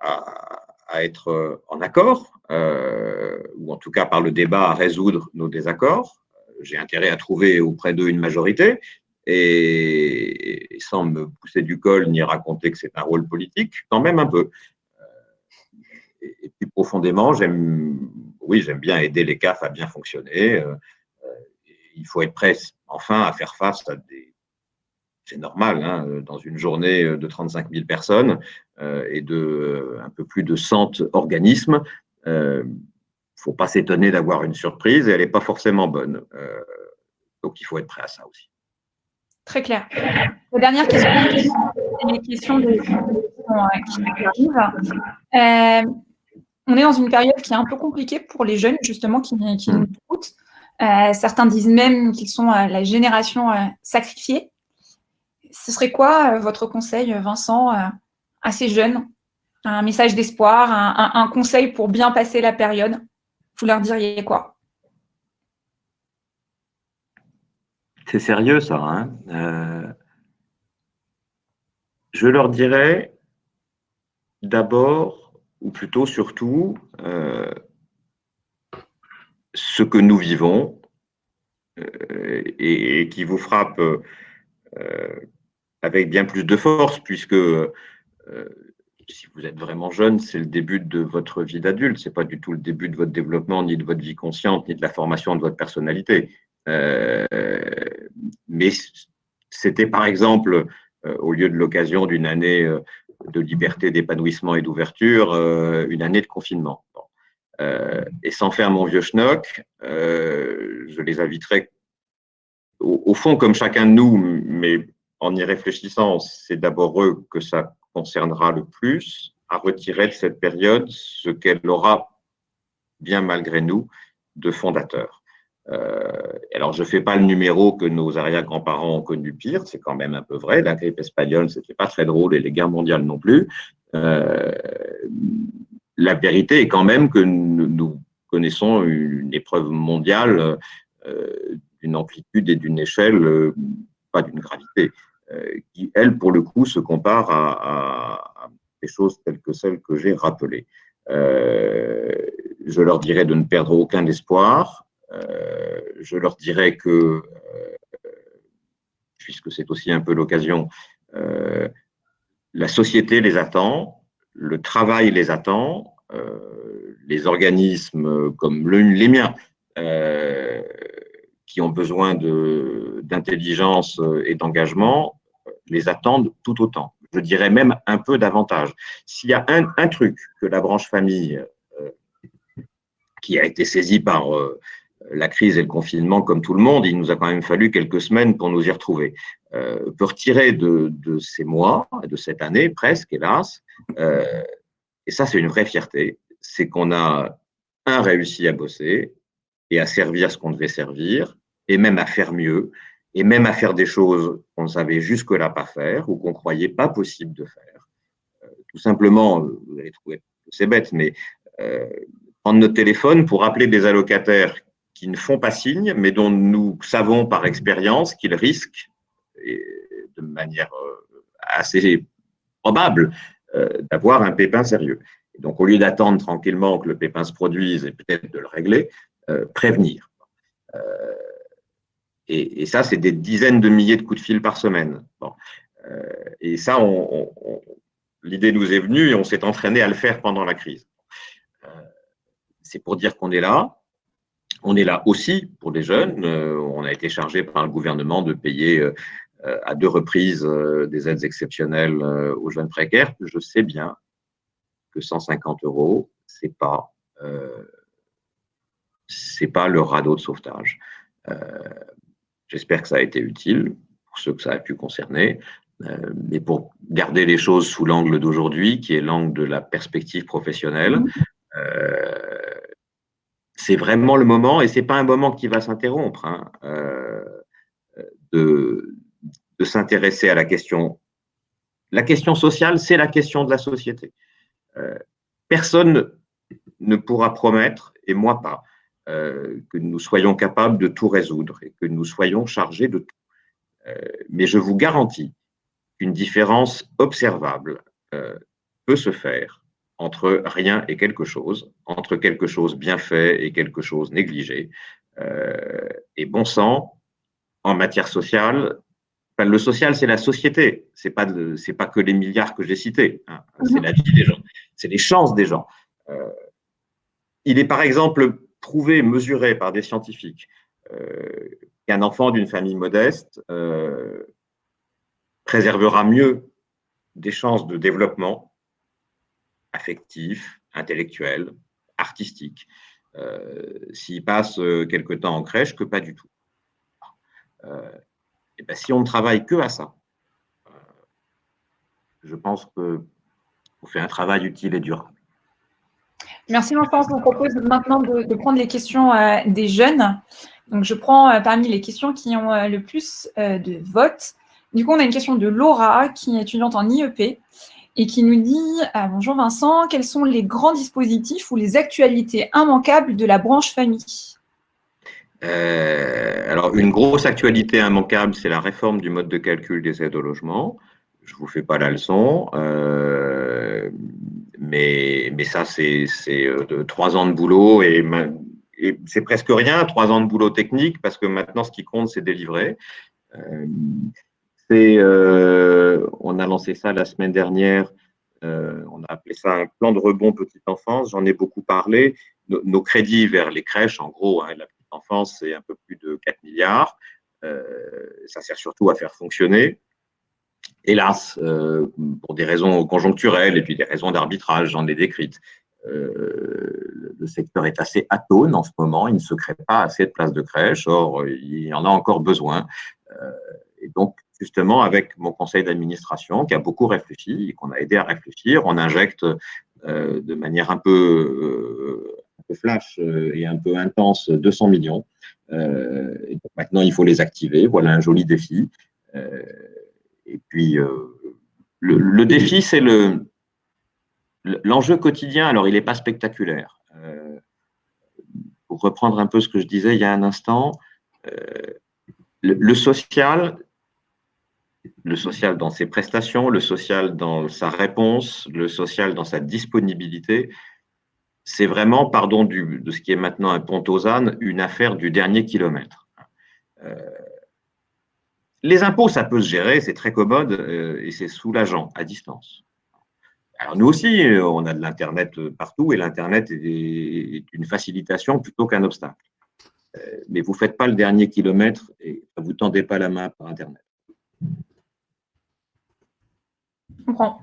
être en accord, ou en tout cas par le débat à résoudre nos désaccords. J'ai intérêt à trouver auprès d'eux une majorité, et sans me pousser du col ni raconter que c'est un rôle politique, quand même un peu. Et plus profondément, j'aime bien aider les CAF à bien fonctionner. Il faut être prêt, enfin, à faire face à des… C'est normal, hein, dans une journée de 35 000 personnes et de un peu plus de 100 organismes, il ne faut pas s'étonner d'avoir une surprise et elle n'est pas forcément bonne. Donc, il faut être prêt à ça aussi. Très clair. La dernière question, c'est les questions qui arrivent. On est dans une période qui est un peu compliquée pour les jeunes, justement, qui nous écoutent. Certains disent même qu'ils sont la génération sacrifiée. Ce serait quoi votre conseil, Vincent, à ces jeunes? Un message d'espoir, un conseil pour bien passer la période? Vous leur diriez quoi? C'est sérieux, ça, hein. Je leur dirais d'abord, ou plutôt surtout, ce que nous vivons et qui vous frappe avec bien plus de force, puisque si vous êtes vraiment jeune, c'est le début de votre vie d'adulte. Ce n'est pas du tout le début de votre développement, ni de votre vie consciente, ni de la formation de votre personnalité. Mais c'était par exemple, au lieu de l'occasion d'une année de liberté, d'épanouissement et d'ouverture, une année de confinement. Bon. Et sans faire mon vieux schnock, je les inviterai, au fond, comme chacun de nous, mais en y réfléchissant, c'est d'abord eux que ça concernera le plus, à retirer de cette période ce qu'elle aura, bien malgré nous, de fondateur. Alors, je ne fais pas le numéro que nos arrière-grands-parents ont connu pire, c'est quand même un peu vrai. La grippe espagnole, ce n'était pas très drôle et les guerres mondiales non plus. La vérité est quand même que nous connaissons une épreuve mondiale d'une amplitude et d'une échelle, pas d'une gravité, qui, elle, pour le coup, se compare à des choses telles que celles que j'ai rappelées. Je leur dirais de ne perdre aucun espoir. Je leur dirais que, puisque c'est aussi un peu l'occasion, la société les attend, le travail les attend, les organismes comme les miens, qui ont besoin d'intelligence et d'engagement, les attendent tout autant. Je dirais même un peu davantage. S'il y a un truc que la branche famille, qui a été saisie par la crise et le confinement, comme tout le monde, il nous a quand même fallu quelques semaines pour nous y retrouver. Peut retirer de ces mois, de cette année presque, hélas, et ça c'est une vraie fierté, c'est qu'on a réussi à bosser et à servir ce qu'on devait servir, et même à faire mieux, et même à faire des choses qu'on ne savait jusque-là pas faire ou qu'on ne croyait pas possible de faire. Tout simplement, vous allez trouver que c'est bête, mais prendre notre téléphone pour appeler des allocataires qui ne font pas signe, mais dont nous savons par expérience qu'ils risquent, et de manière assez probable, d'avoir un pépin sérieux. Et donc, au lieu d'attendre tranquillement que le pépin se produise et peut-être de le régler, prévenir. Et ça, c'est des dizaines de milliers de coups de fil par semaine. Bon. Et ça, l'idée nous est venue et on s'est entraîné à le faire pendant la crise. C'est pour dire qu'on est là. On est là aussi pour les jeunes. On a été chargé par le gouvernement de payer à 2 reprises des aides exceptionnelles aux jeunes précaires. Je sais bien que 150 €, c'est pas le radeau de sauvetage. J'espère que ça a été utile pour ceux que ça a pu concerner. Mais pour garder les choses sous l'angle d'aujourd'hui, qui est l'angle de la perspective professionnelle, c'est vraiment le moment, et ce n'est pas un moment qui va s'interrompre, hein, de s'intéresser à la question. La question sociale, c'est la question de la société. Personne ne pourra promettre, et moi pas, que nous soyons capables de tout résoudre et que nous soyons chargés de tout. Mais je vous garantis qu'une différence observable peut se faire entre rien et quelque chose, entre quelque chose bien fait et quelque chose négligé. Et bon sang, en matière sociale, enfin, le social, c'est la société, c'est pas que les milliards que j'ai cités, hein. C'est la vie des gens, c'est les chances des gens. Il est par exemple prouvé, mesuré par des scientifiques, qu'un enfant d'une famille modeste préservera mieux des chances de développement affectif, intellectuel, artistique, s'il passe quelque temps en crèche que pas du tout. Et ben, si on ne travaille que à ça, je pense qu'on fait un travail utile et durable. Merci Vincent, je vous propose maintenant de prendre les questions des jeunes. Donc je prends parmi les questions qui ont le plus de votes. Du coup, on a une question de Laura, qui est étudiante en IEP, et qui nous dit bonjour Vincent, quels sont les grands dispositifs ou les actualités immanquables de la branche famille? Alors, une grosse actualité immanquable, c'est la réforme du mode de calcul des aides au logement. Je ne vous fais pas la leçon, mais ça, c'est 3 ans de boulot et c'est presque rien, 3 ans de boulot technique, parce que maintenant, ce qui compte, c'est délivrer. On a lancé ça la semaine dernière. On a appelé ça un plan de rebond petite enfance. J'en ai beaucoup parlé. Nos crédits vers les crèches, en gros, la petite enfance, c'est un peu plus de 4 milliards. Ça sert surtout à faire fonctionner. Hélas, pour des raisons conjoncturelles et puis des raisons d'arbitrage, j'en ai décrites. Le secteur est assez atone en ce moment. Il ne se crée pas assez de places de crèche. Or, il y en a encore besoin. Et donc, justement, avec mon conseil d'administration qui a beaucoup réfléchi et qu'on a aidé à réfléchir, on injecte de manière un peu flash et un peu intense 200 millions. Et donc maintenant, il faut les activer. Voilà un joli défi. Et puis, le défi, c'est l'enjeu quotidien. Alors, il n'est pas spectaculaire. Pour reprendre un peu ce que je disais il y a un instant, le social dans ses prestations, le social dans sa réponse, le social dans sa disponibilité, c'est vraiment, pardon de ce qui est maintenant un pont aux ânes, une affaire du dernier kilomètre. Les impôts, ça peut se gérer, c'est très commode et c'est soulageant à distance. Alors nous aussi, on a de l'Internet partout et l'Internet est une facilitation plutôt qu'un obstacle. Mais vous ne faites pas le dernier kilomètre et vous ne tendez pas la main par Internet. Je comprends.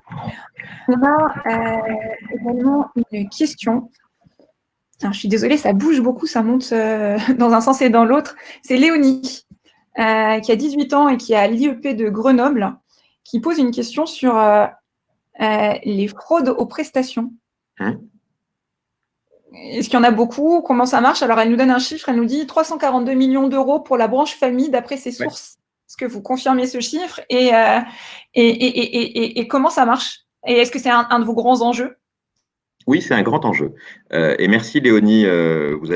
On a également une question. Je suis désolée, ça bouge beaucoup, ça monte dans un sens et dans l'autre. C'est Léonie, qui a 18 ans et qui est à l'IEP de Grenoble, qui pose une question sur les fraudes aux prestations. Est-ce qu'il y en a beaucoup? Comment ça marche? Alors, elle nous donne un chiffre, elle nous dit 342 millions d'euros pour la branche famille, d'après ses sources. Est-ce que vous confirmez ce chiffre? Et comment ça marche? Et est-ce que c'est un de vos grands enjeux? Oui, c'est un grand enjeu. Et merci Léonie, vous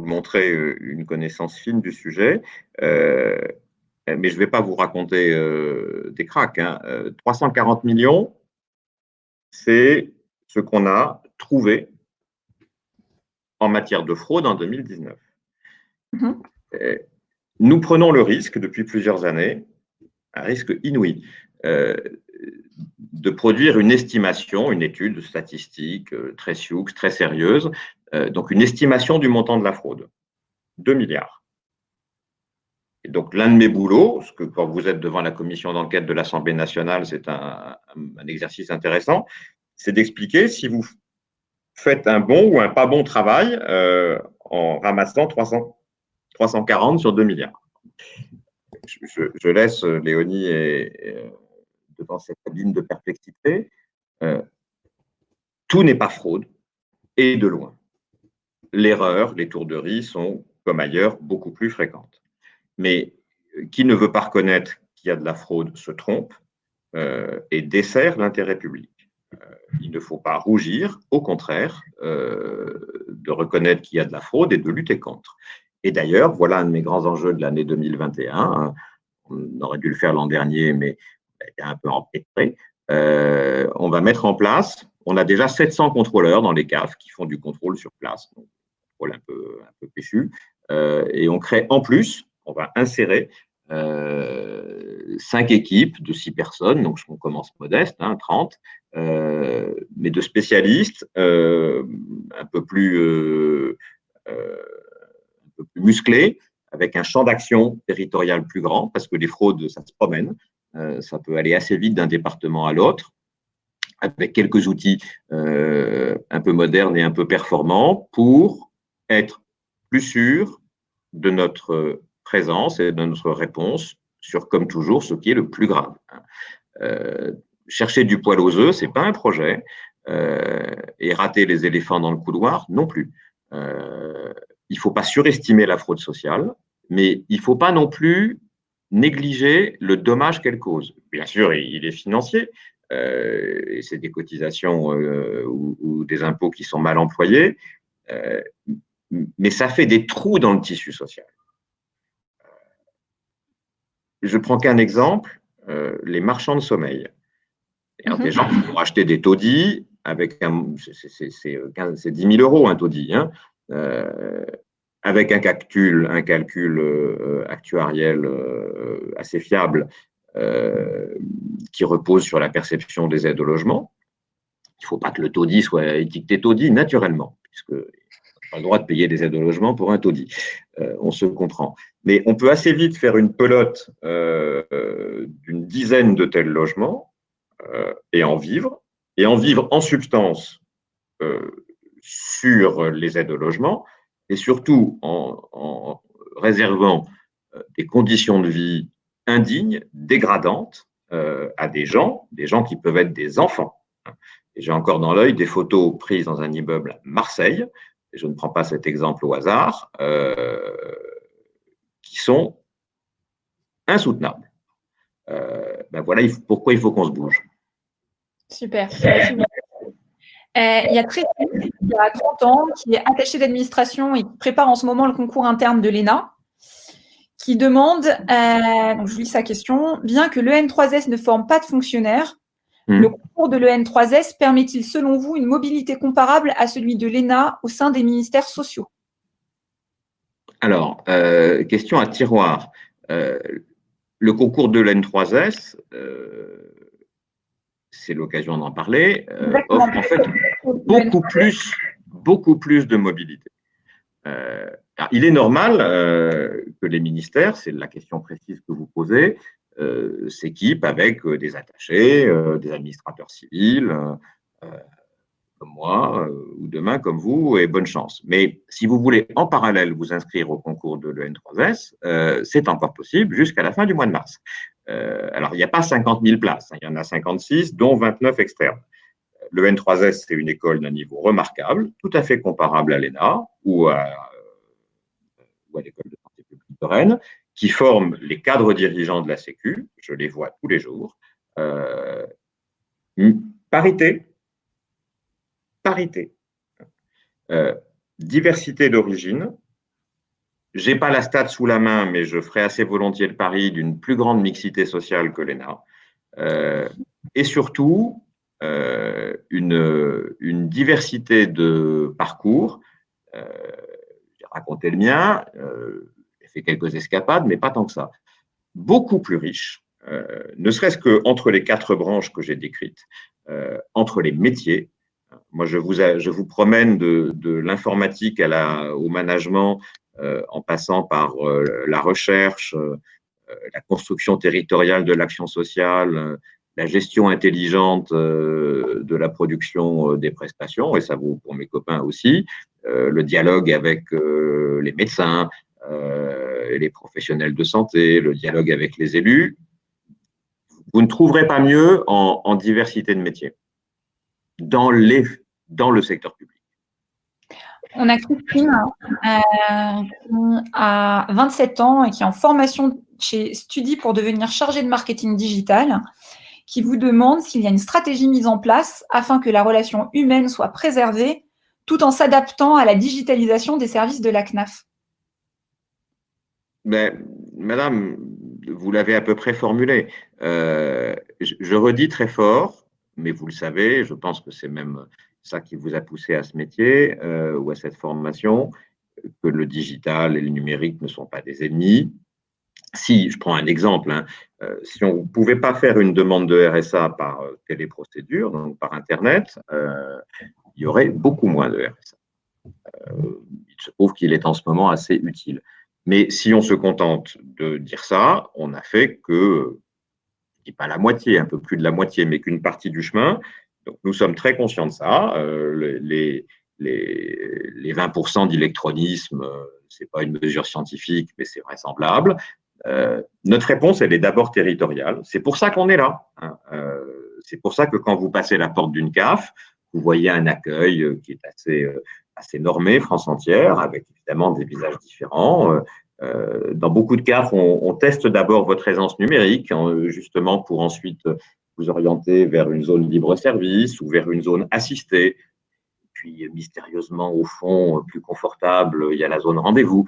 le montrez, une connaissance fine du sujet. Mais je ne vais pas vous raconter des cracks. 340 millions, c'est ce qu'on a trouvé en matière de fraude en 2019. Nous prenons le risque depuis plusieurs années, un risque inouï, de produire une estimation, une étude statistique très sioux, très sérieuse, donc une estimation du montant de la fraude, 2 milliards. Et donc l'un de mes boulots, parce que quand vous êtes devant la commission d'enquête de l'Assemblée nationale, c'est un exercice intéressant, c'est d'expliquer si vous faites un bon ou un pas bon travail en ramassant 340 sur 2 milliards. Je laisse Léonie devant cette abîme de perplexité. Tout n'est pas fraude, et de loin. L'erreur, les tourderies sont, comme ailleurs, beaucoup plus fréquentes. Mais qui ne veut pas reconnaître qu'il y a de la fraude se trompe et dessert l'intérêt public. Il ne faut pas rougir, au contraire, de reconnaître qu'il y a de la fraude et de lutter contre. Et d'ailleurs, voilà un de mes grands enjeux de l'année 2021. On aurait dû le faire l'an dernier, mais il y a un peu empêtré. On va mettre en place, on a déjà 700 contrôleurs dans les CAF qui font du contrôle sur place, donc contrôle un peu péchu. Et on crée en plus, on va insérer 5 équipes de 6 personnes, donc on commence modeste, 30, mais de spécialistes un peu plus musclés, avec un champ d'action territorial plus grand, parce que les fraudes, ça se promène, ça peut aller assez vite d'un département à l'autre, avec quelques outils un peu modernes et un peu performants pour être plus sûr de notre présence et de notre réponse sur, comme toujours, ce qui est le plus grave. Chercher du poil aux œufs, ce n'est pas un projet. et rater les éléphants dans le couloir, non plus. Il ne faut pas surestimer la fraude sociale, mais il ne faut pas non plus négliger le dommage qu'elle cause. Bien sûr, il est financier, et c'est des cotisations ou des impôts qui sont mal employés, mais ça fait des trous dans le tissu social. Je prends qu'un exemple, les marchands de sommeil. Des gens qui vont acheter des taudis avec c'est 10 000 euros un taudis, hein, avec un calcul actuariel assez fiable qui repose sur la perception des aides au logement. Il ne faut pas que le taudis soit étiqueté taudis naturellement, puisque pas le droit de payer des aides au logement pour un taudis. On se comprend. Mais on peut assez vite faire une pelote d'une dizaine de tels logements et en vivre en substance sur les aides au logement et surtout en réservant des conditions de vie indignes, dégradantes à des gens qui peuvent être des enfants. Et j'ai encore dans l'œil des photos prises dans un immeuble à Marseille, et je ne prends pas cet exemple au hasard, qui sont insoutenables. Voilà pourquoi il faut qu'on se bouge. Super. Il y a Tracy, qui a 30 ans, qui est attachée d'administration et qui prépare en ce moment le concours interne de l'ENA, qui demande, donc je lis sa question, bien que l'EN3S ne forme pas de fonctionnaires, le concours de l'EN3S permet-il selon vous une mobilité comparable à celui de l'ENA au sein des ministères sociaux? Alors, question à tiroir. Le concours de l'N3S, c'est l'occasion d'en parler, offre en fait beaucoup plus de mobilité. Il est normal que les ministères, c'est la question précise que vous posez, s'équipent avec des attachés, des administrateurs civils, comme moi, ou demain comme vous, et bonne chance. Mais si vous voulez en parallèle vous inscrire au concours de l'EN3S, c'est encore possible jusqu'à la fin du mois de mars. Alors, il n'y a pas 50 000 places, hein, il y en a 56, dont 29 externes. Le N3S, c'est une école d'un niveau remarquable, tout à fait comparable à l'ENA ou à l'école de santé publique de Rennes, qui forme les cadres dirigeants de la Sécu, je les vois tous les jours. Parité, diversité d'origine. Je n'ai pas la stat sous la main, mais je ferai assez volontiers le pari d'une plus grande mixité sociale que l'ENA. Et surtout, une diversité de parcours. J'ai raconté le mien, j'ai fait quelques escapades, mais pas tant que ça. Beaucoup plus riche, ne serait-ce qu'entre les 4 branches que j'ai décrites, entre les métiers. Moi, je vous promène de l'informatique au management, en passant par la recherche, la construction territoriale de l'action sociale, la gestion intelligente de la production des prestations, et ça vaut pour mes copains aussi, le dialogue avec les médecins, les professionnels de santé, le dialogue avec les élus. Vous ne trouverez pas mieux en diversité de métiers dans le secteur public. On a Christine qui a 27 ans et qui est en formation chez Studi pour devenir chargée de marketing digital, qui vous demande s'il y a une stratégie mise en place afin que la relation humaine soit préservée tout en s'adaptant à la digitalisation des services de la CNAF. Madame, vous l'avez à peu près formulé. Je redis très fort, mais vous le savez, je pense que c'est même ça qui vous a poussé à ce métier ou à cette formation, que le digital et le numérique ne sont pas des ennemis. Si, je prends un exemple, hein, si on ne pouvait pas faire une demande de RSA par téléprocédure, donc par Internet, il y aurait beaucoup moins de RSA. Il se trouve qu'il est en ce moment assez utile. Mais si on se contente de dire ça, on n'a fait que, je ne dis pas la moitié, un peu plus de la moitié, mais qu'une partie du chemin. Donc nous sommes très conscients de ça. Les 20% d'électronisme, ce n'est pas une mesure scientifique, mais c'est vraisemblable. Notre réponse, elle est d'abord territoriale. C'est pour ça qu'on est là. Hein. C'est pour ça que quand vous passez la porte d'une CAF, vous voyez un accueil qui est assez normé, France entière, avec évidemment des visages différents. Dans beaucoup de cas, on teste d'abord votre aisance numérique, justement pour ensuite vous orienter vers une zone libre-service ou vers une zone assistée. Puis, mystérieusement, au fond, plus confortable, il y a la zone rendez-vous.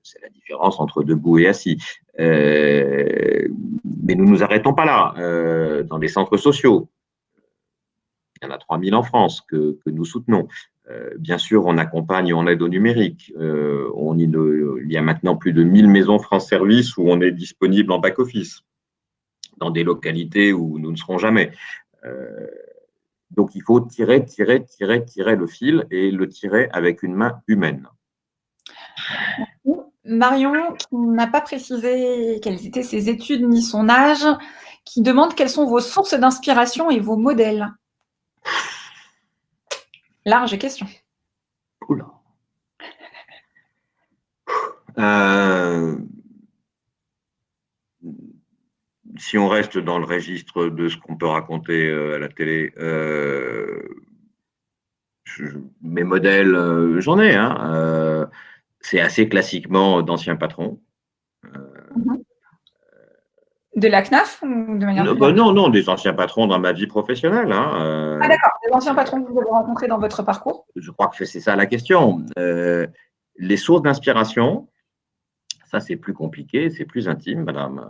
C'est la différence entre debout et assis. Mais nous ne nous arrêtons pas là. Dans les centres sociaux, il y en a 3000 en France que nous soutenons. Bien sûr, on accompagne, on aide au numérique. Il y a maintenant plus de 1000 maisons France Service où on est disponible en back-office, dans des localités où nous ne serons jamais. Donc, il faut tirer le fil et le tirer avec une main humaine. Marion, qui n'a pas précisé quelles étaient ses études ni son âge, qui demande quelles sont vos sources d'inspiration et vos modèles. Large question. Oula. Si on reste dans le registre de ce qu'on peut raconter à la télé, mes modèles, j'en ai. C'est assez classiquement d'anciens patrons. De la CNAF ou de manière plus large ? Non, des anciens patrons dans ma vie professionnelle. Ah d'accord, des anciens patrons que vous avez rencontrés dans votre parcours. Je crois que c'est ça la question. Les sources d'inspiration, ça c'est plus compliqué, c'est plus intime, madame.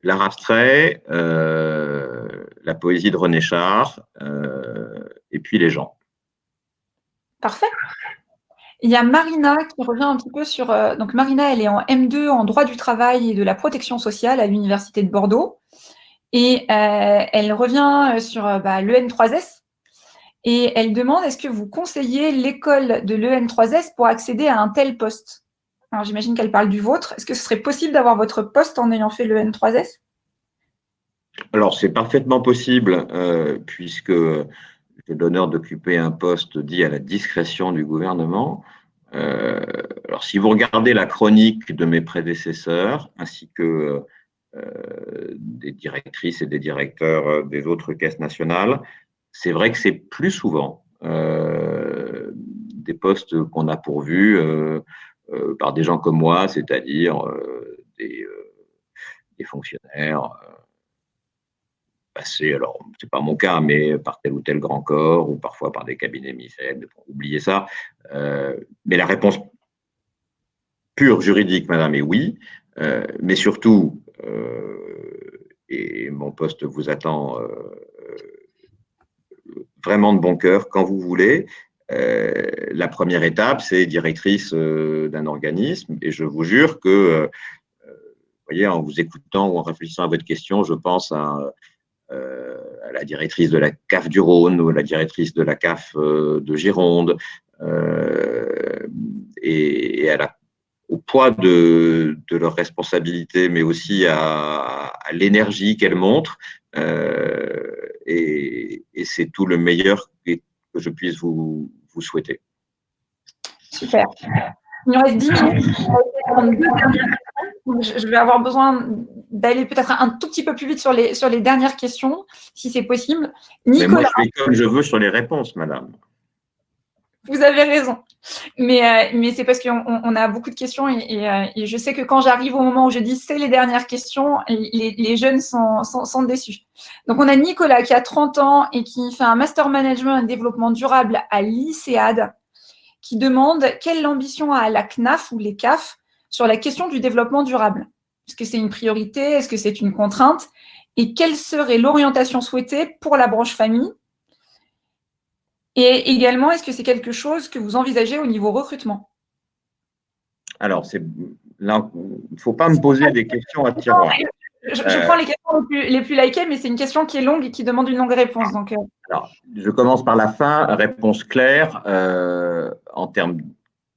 L'art abstrait, la poésie de René Char, et puis les gens. Parfait. Il y a Marina qui revient un petit peu sur… donc Marina, elle est en M2 en droit du travail et de la protection sociale à l'Université de Bordeaux. Et elle revient sur l'EN3S. Et elle demande, est-ce que vous conseillez l'école de l'EN3S pour accéder à un tel poste? Alors j'imagine qu'elle parle du vôtre. Est-ce que ce serait possible d'avoir votre poste en ayant fait l'EN3S? Alors, c'est parfaitement possible, puisque j'ai l'honneur d'occuper un poste dit à la discrétion du gouvernement. Alors, si vous regardez la chronique de mes prédécesseurs, ainsi que des directrices et des directeurs des autres caisses nationales, c'est vrai que c'est plus souvent des postes qu'on a pourvus par des gens comme moi, c'est-à-dire des fonctionnaires passés, alors c'est pas mon cas, mais par tel ou tel grand corps ou parfois par des cabinets ministériels, oubliez ça. Mais la réponse pure juridique, madame, est oui, mais surtout, et mon poste vous attend vraiment de bon cœur quand vous voulez. La première étape, c'est directrice d'un organisme, et je vous jure que, vous voyez, en vous écoutant ou en réfléchissant à votre question, je pense à la directrice de la CAF du Rhône ou à la directrice de la CAF de Gironde, et au poids de leurs responsabilités, mais aussi à l'énergie qu'elles montrent. Et c'est tout le meilleur que je puisse vous souhaiter. Super. Il nous reste 10 minutes. Je vais avoir besoin d'aller peut-être un tout petit peu plus vite sur les dernières questions, si c'est possible. Nicolas. Mais moi, je fais comme je veux sur les réponses, madame. Vous avez raison. Mais c'est parce qu'on a beaucoup de questions et je sais que quand j'arrive au moment où je dis c'est les dernières questions, les jeunes sont déçus. Donc, on a Nicolas qui a 30 ans et qui fait un Master Management et Développement Durable à l'ICEAD, qui demande quelle ambition a la CNAF ou les CAF sur la question du développement durable. Est-ce que c'est une priorité? Est-ce que c'est une contrainte? Et quelle serait l'orientation souhaitée pour la branche famille? Et également, est-ce que c'est quelque chose que vous envisagez au niveau recrutement? Alors, là, il ne faut pas me poser des questions à tiroir. Je prends les questions les plus likées, mais c'est une question qui est longue et qui demande une longue réponse. Donc, Alors, je commence par la fin. Réponse claire. En termes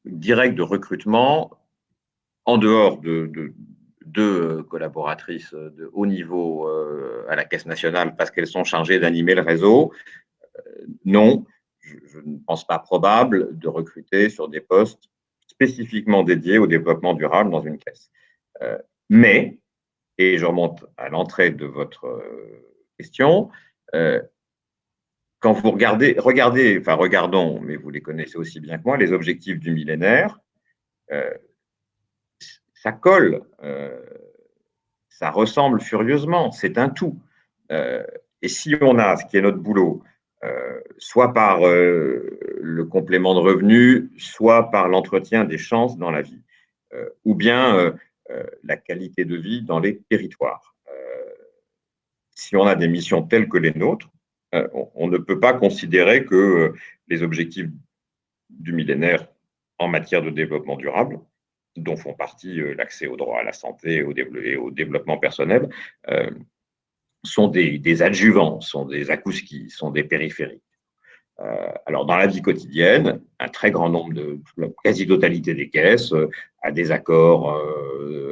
directs de recrutement, en dehors de deux collaboratrices de haut niveau à la Caisse nationale parce qu'elles sont chargées d'animer le réseau, non, je ne pense pas probable de recruter sur des postes spécifiquement dédiés au développement durable dans une caisse. Mais Et je remonte à l'entrée de votre question. Quand vous regardons, mais vous les connaissez aussi bien que moi, les objectifs du millénaire, ça colle, ça ressemble furieusement, c'est un tout. Et si on a, ce qui est notre boulot, soit par le complément de revenus, soit par l'entretien des chances dans la vie, ou bien la qualité de vie dans les territoires. Si on a des missions telles que les nôtres, on ne peut pas considérer que les objectifs du millénaire en matière de développement durable, dont font partie l'accès au droit à la santé et au développement personnel, sont des adjuvants, sont des acousquis, sont des périphériques. Alors, dans la vie quotidienne, un très grand nombre la quasi-totalité des caisses a des accords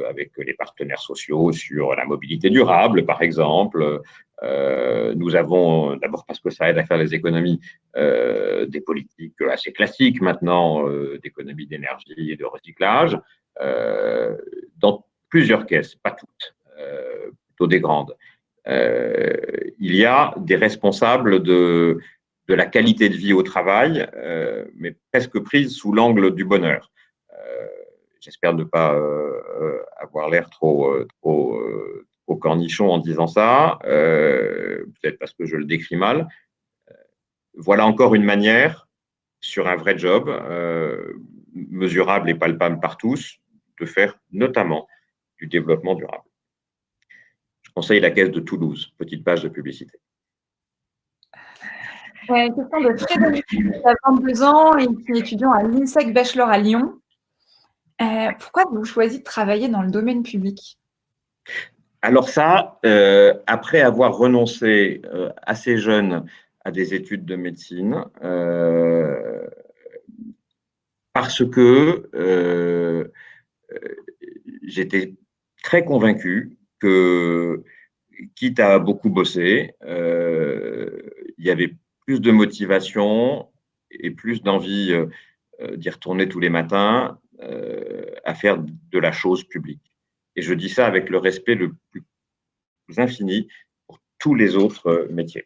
avec les partenaires sociaux sur la mobilité durable, par exemple. Nous avons, d'abord parce que ça aide à faire des économies, des politiques assez classiques maintenant, d'économie d'énergie et de recyclage, dans plusieurs caisses, pas toutes, plutôt des grandes. Il y a des responsables de la qualité de vie au travail, mais presque prise sous l'angle du bonheur. J'espère ne pas avoir l'air trop cornichon en disant ça, peut-être parce que je le décris mal. Voilà encore une manière, sur un vrai job, mesurable et palpable par tous, de faire notamment du développement durable. Je conseille la Caisse de Toulouse, petite page de publicité. Question de Frédéric, qui a 22 ans et qui est étudiant à l'INSEC Bachelor à Lyon. Pourquoi avez-vous choisi de travailler dans le domaine public? Alors ça, après avoir renoncé assez jeune à des études de médecine, parce que j'étais très convaincu que, quitte à beaucoup bosser, il y avait plus de motivation et plus d'envie d'y retourner tous les matins à faire de la chose publique. Et je dis ça avec le respect le plus infini pour tous les autres métiers.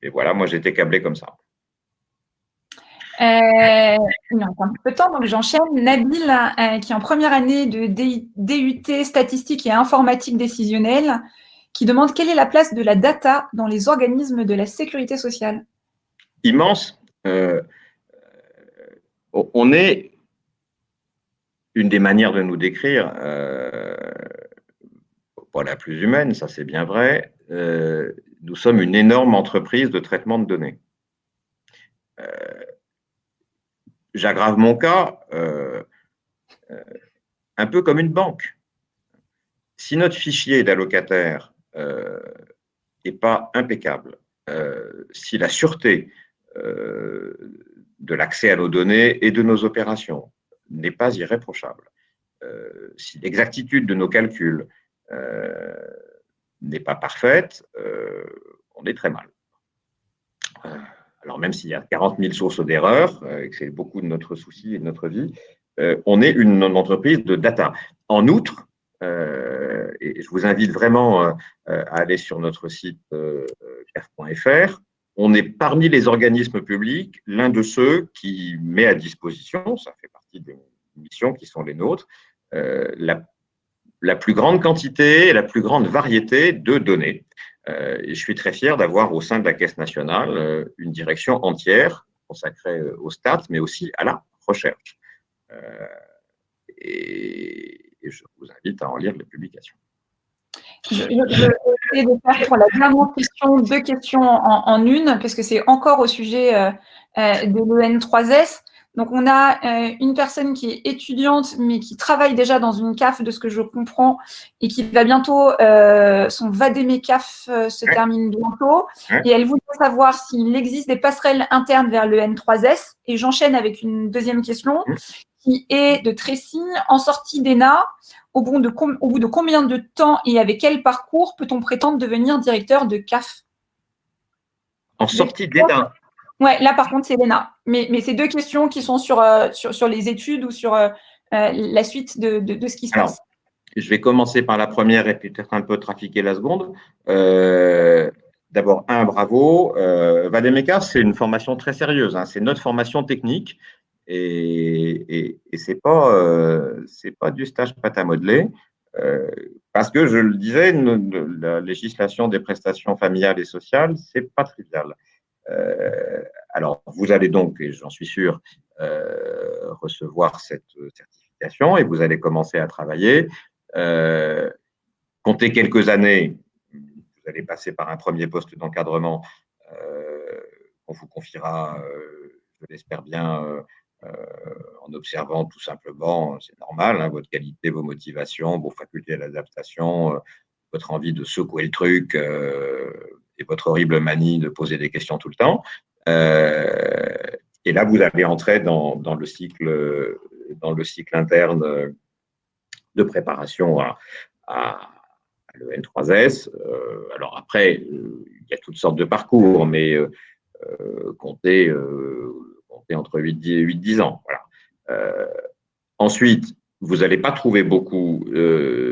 Et voilà, moi j'étais câblé comme ça. Il manque un peu de temps, donc j'enchaîne. Nabil, qui est en première année de DUT statistique et informatique décisionnelle, qui demande quelle est la place de la data dans les organismes de la sécurité sociale. Immense. On est, une des manières de nous décrire, pas la plus humaine, ça c'est bien vrai, nous sommes une énorme entreprise de traitement de données. J'aggrave mon cas, un peu comme une banque. Si notre fichier d'allocataire n'est pas impeccable, si la sûreté de l'accès à nos données et de nos opérations n'est pas irréprochable, si l'exactitude de nos calculs n'est pas parfaite, on est très mal. Alors même s'il y a 40 000 sources d'erreurs, et que c'est beaucoup de notre souci et de notre vie, on est une entreprise de data. En outre, et je vous invite vraiment à aller sur notre site caf.fr, on est parmi les organismes publics l'un de ceux qui met à disposition, ça fait partie des missions qui sont les nôtres, la plus grande quantité et la plus grande variété de données. Et je suis très fier d'avoir au sein de la Caisse nationale une direction entière consacrée aux stats, mais aussi à la recherche. Et je vous invite à en lire les publications. Je vais essayer de faire pour la dernière question, 2 questions en une, parce que c'est encore au sujet de l'EN3S. Donc, on a une personne qui est étudiante, mais qui travaille déjà dans une CAF, de ce que je comprends, et qui va bientôt, son VADEMECAF se termine bientôt. Et elle voudrait savoir s'il existe des passerelles internes vers l'EN3S. Et j'enchaîne avec une deuxième question, qui est de Tracy. En sortie d'ENA, au bout de combien de temps et avec quel parcours peut-on prétendre devenir directeur de CAF? En sortie d'ENA? Ouais, là par contre c'est l'ENA. Mais c'est 2 questions qui sont sur les études ou sur la suite de ce qui se passe. Je vais commencer par la première et peut-être un peu trafiquer la seconde. D'abord, bravo. Vademecum, c'est une formation très sérieuse, hein. C'est notre formation technique et c'est pas du stage pâte à modeler. Parce que je le disais, la législation des prestations familiales et sociales, c'est pas trivial. Alors, vous allez donc, et j'en suis sûr, recevoir cette certification et vous allez commencer à travailler. Comptez quelques années, vous allez passer par un premier poste d'encadrement qu'on vous confiera, je l'espère bien, en observant tout simplement, c'est normal, hein, votre qualité, vos motivations, vos facultés d'adaptation, votre envie de secouer le truc et votre horrible manie de poser des questions tout le temps. Et là, vous allez entrer dans le cycle interne de préparation à l'EN3S. Alors après, il y a toutes sortes de parcours, mais comptez entre 8 et 10 ans. Voilà. Ensuite, vous n'allez pas trouver beaucoup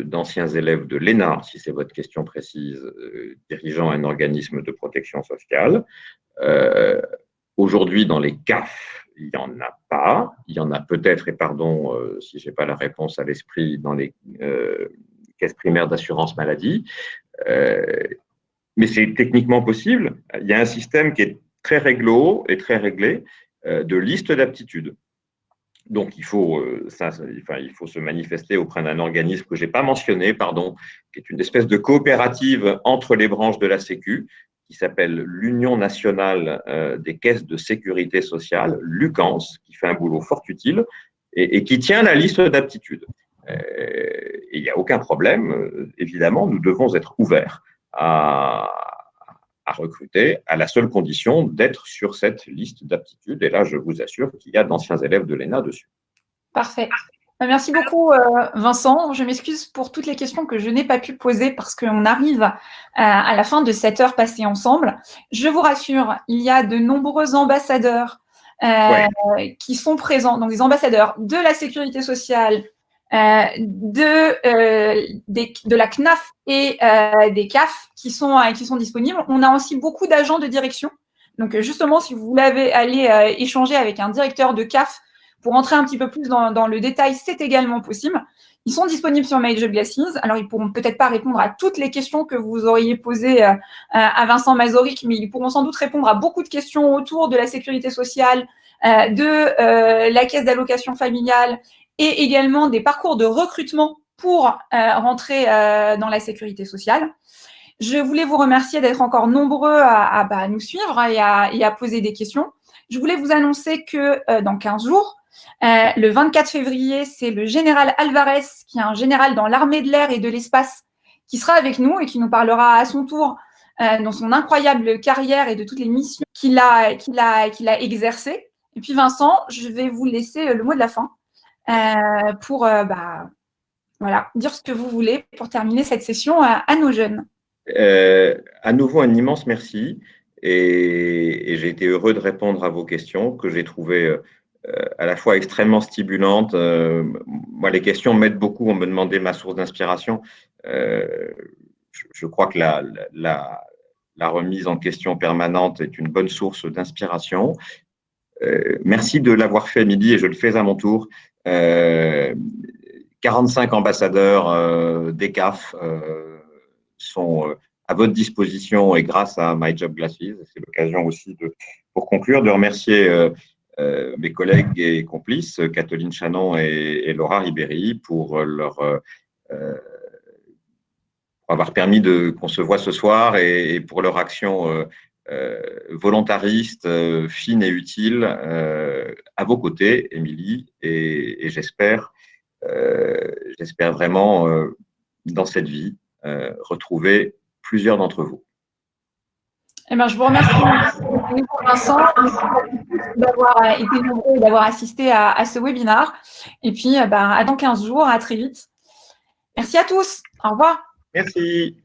d'anciens élèves de l'ENA, si c'est votre question précise, dirigeant un organisme de protection sociale. Aujourd'hui, dans les CAF, il n'y en a pas. Il y en a peut-être, et pardon si je n'ai pas la réponse à l'esprit, dans les caisses primaires d'assurance maladie. Mais c'est techniquement possible. Il y a un système qui est très réglo et très réglé de liste d'aptitudes. Donc, il faut se manifester auprès d'un organisme que je n'ai pas mentionné, pardon, qui est une espèce de coopérative entre les branches de la Sécu, qui s'appelle l'Union nationale des caisses de sécurité sociale, l'UCANS, qui fait un boulot fort utile et qui tient la liste d'aptitudes. Et il n'y a aucun problème, évidemment, nous devons être ouverts à recruter, à la seule condition d'être sur cette liste d'aptitudes. Et là, je vous assure qu'il y a d'anciens élèves de l'ENA dessus. Parfait. Merci beaucoup, Vincent. Je m'excuse pour toutes les questions que je n'ai pas pu poser parce qu'on arrive à la fin de cette heure passée ensemble. Je vous rassure, il y a de nombreux ambassadeurs qui sont présents, donc des ambassadeurs de la sécurité sociale, de la CNAF et des CAF qui sont disponibles. On a aussi beaucoup d'agents de direction. Donc, justement, si vous voulez aller échanger avec un directeur de CAF pour entrer un petit peu plus dans le détail, c'est également possible. Ils sont disponibles sur My Job Glasses. Alors, ils pourront peut-être pas répondre à toutes les questions que vous auriez posées à Vincent Mazoric, mais ils pourront sans doute répondre à beaucoup de questions autour de la sécurité sociale, de la caisse d'allocation familiale et également des parcours de recrutement pour rentrer dans la sécurité sociale. Je voulais vous remercier d'être encore nombreux à nous suivre et à poser des questions. Je voulais vous annoncer que dans 15 jours, le 24 février, c'est le général Alvarez, qui est un général dans l'armée de l'air et de l'espace, qui sera avec nous et qui nous parlera à son tour dans son incroyable carrière et de toutes les missions qu'il a exercées. Et puis Vincent, je vais vous laisser le mot de la fin pour voilà, dire ce que vous voulez pour terminer cette session à nos jeunes. À nouveau, un immense merci et j'ai été heureux de répondre à vos questions que j'ai trouvées à la fois extrêmement stimulantes. Moi, les questions m'aident beaucoup. On me demandait ma source d'inspiration. Je crois que la remise en question permanente est une bonne source d'inspiration. Merci de l'avoir fait, Émilie, et je le fais à mon tour. 45 ambassadeurs des CAF sont à votre disposition et grâce à My Job Glasses. C'est l'occasion aussi, pour conclure, de remercier mes collègues et complices, Kathleen Chanon et Laura Ribéry, pour avoir permis qu'on se voit ce soir et pour leur action volontariste, fine et utile à vos côtés, Émilie, et j'espère vraiment dans cette vie retrouver plusieurs d'entre vous. Eh ben, je vous remercie, Vincent, d'avoir été nombreux et d'avoir assisté à ce webinaire. Et puis, à dans 15 jours, à très vite. Merci à tous. Au revoir. Merci.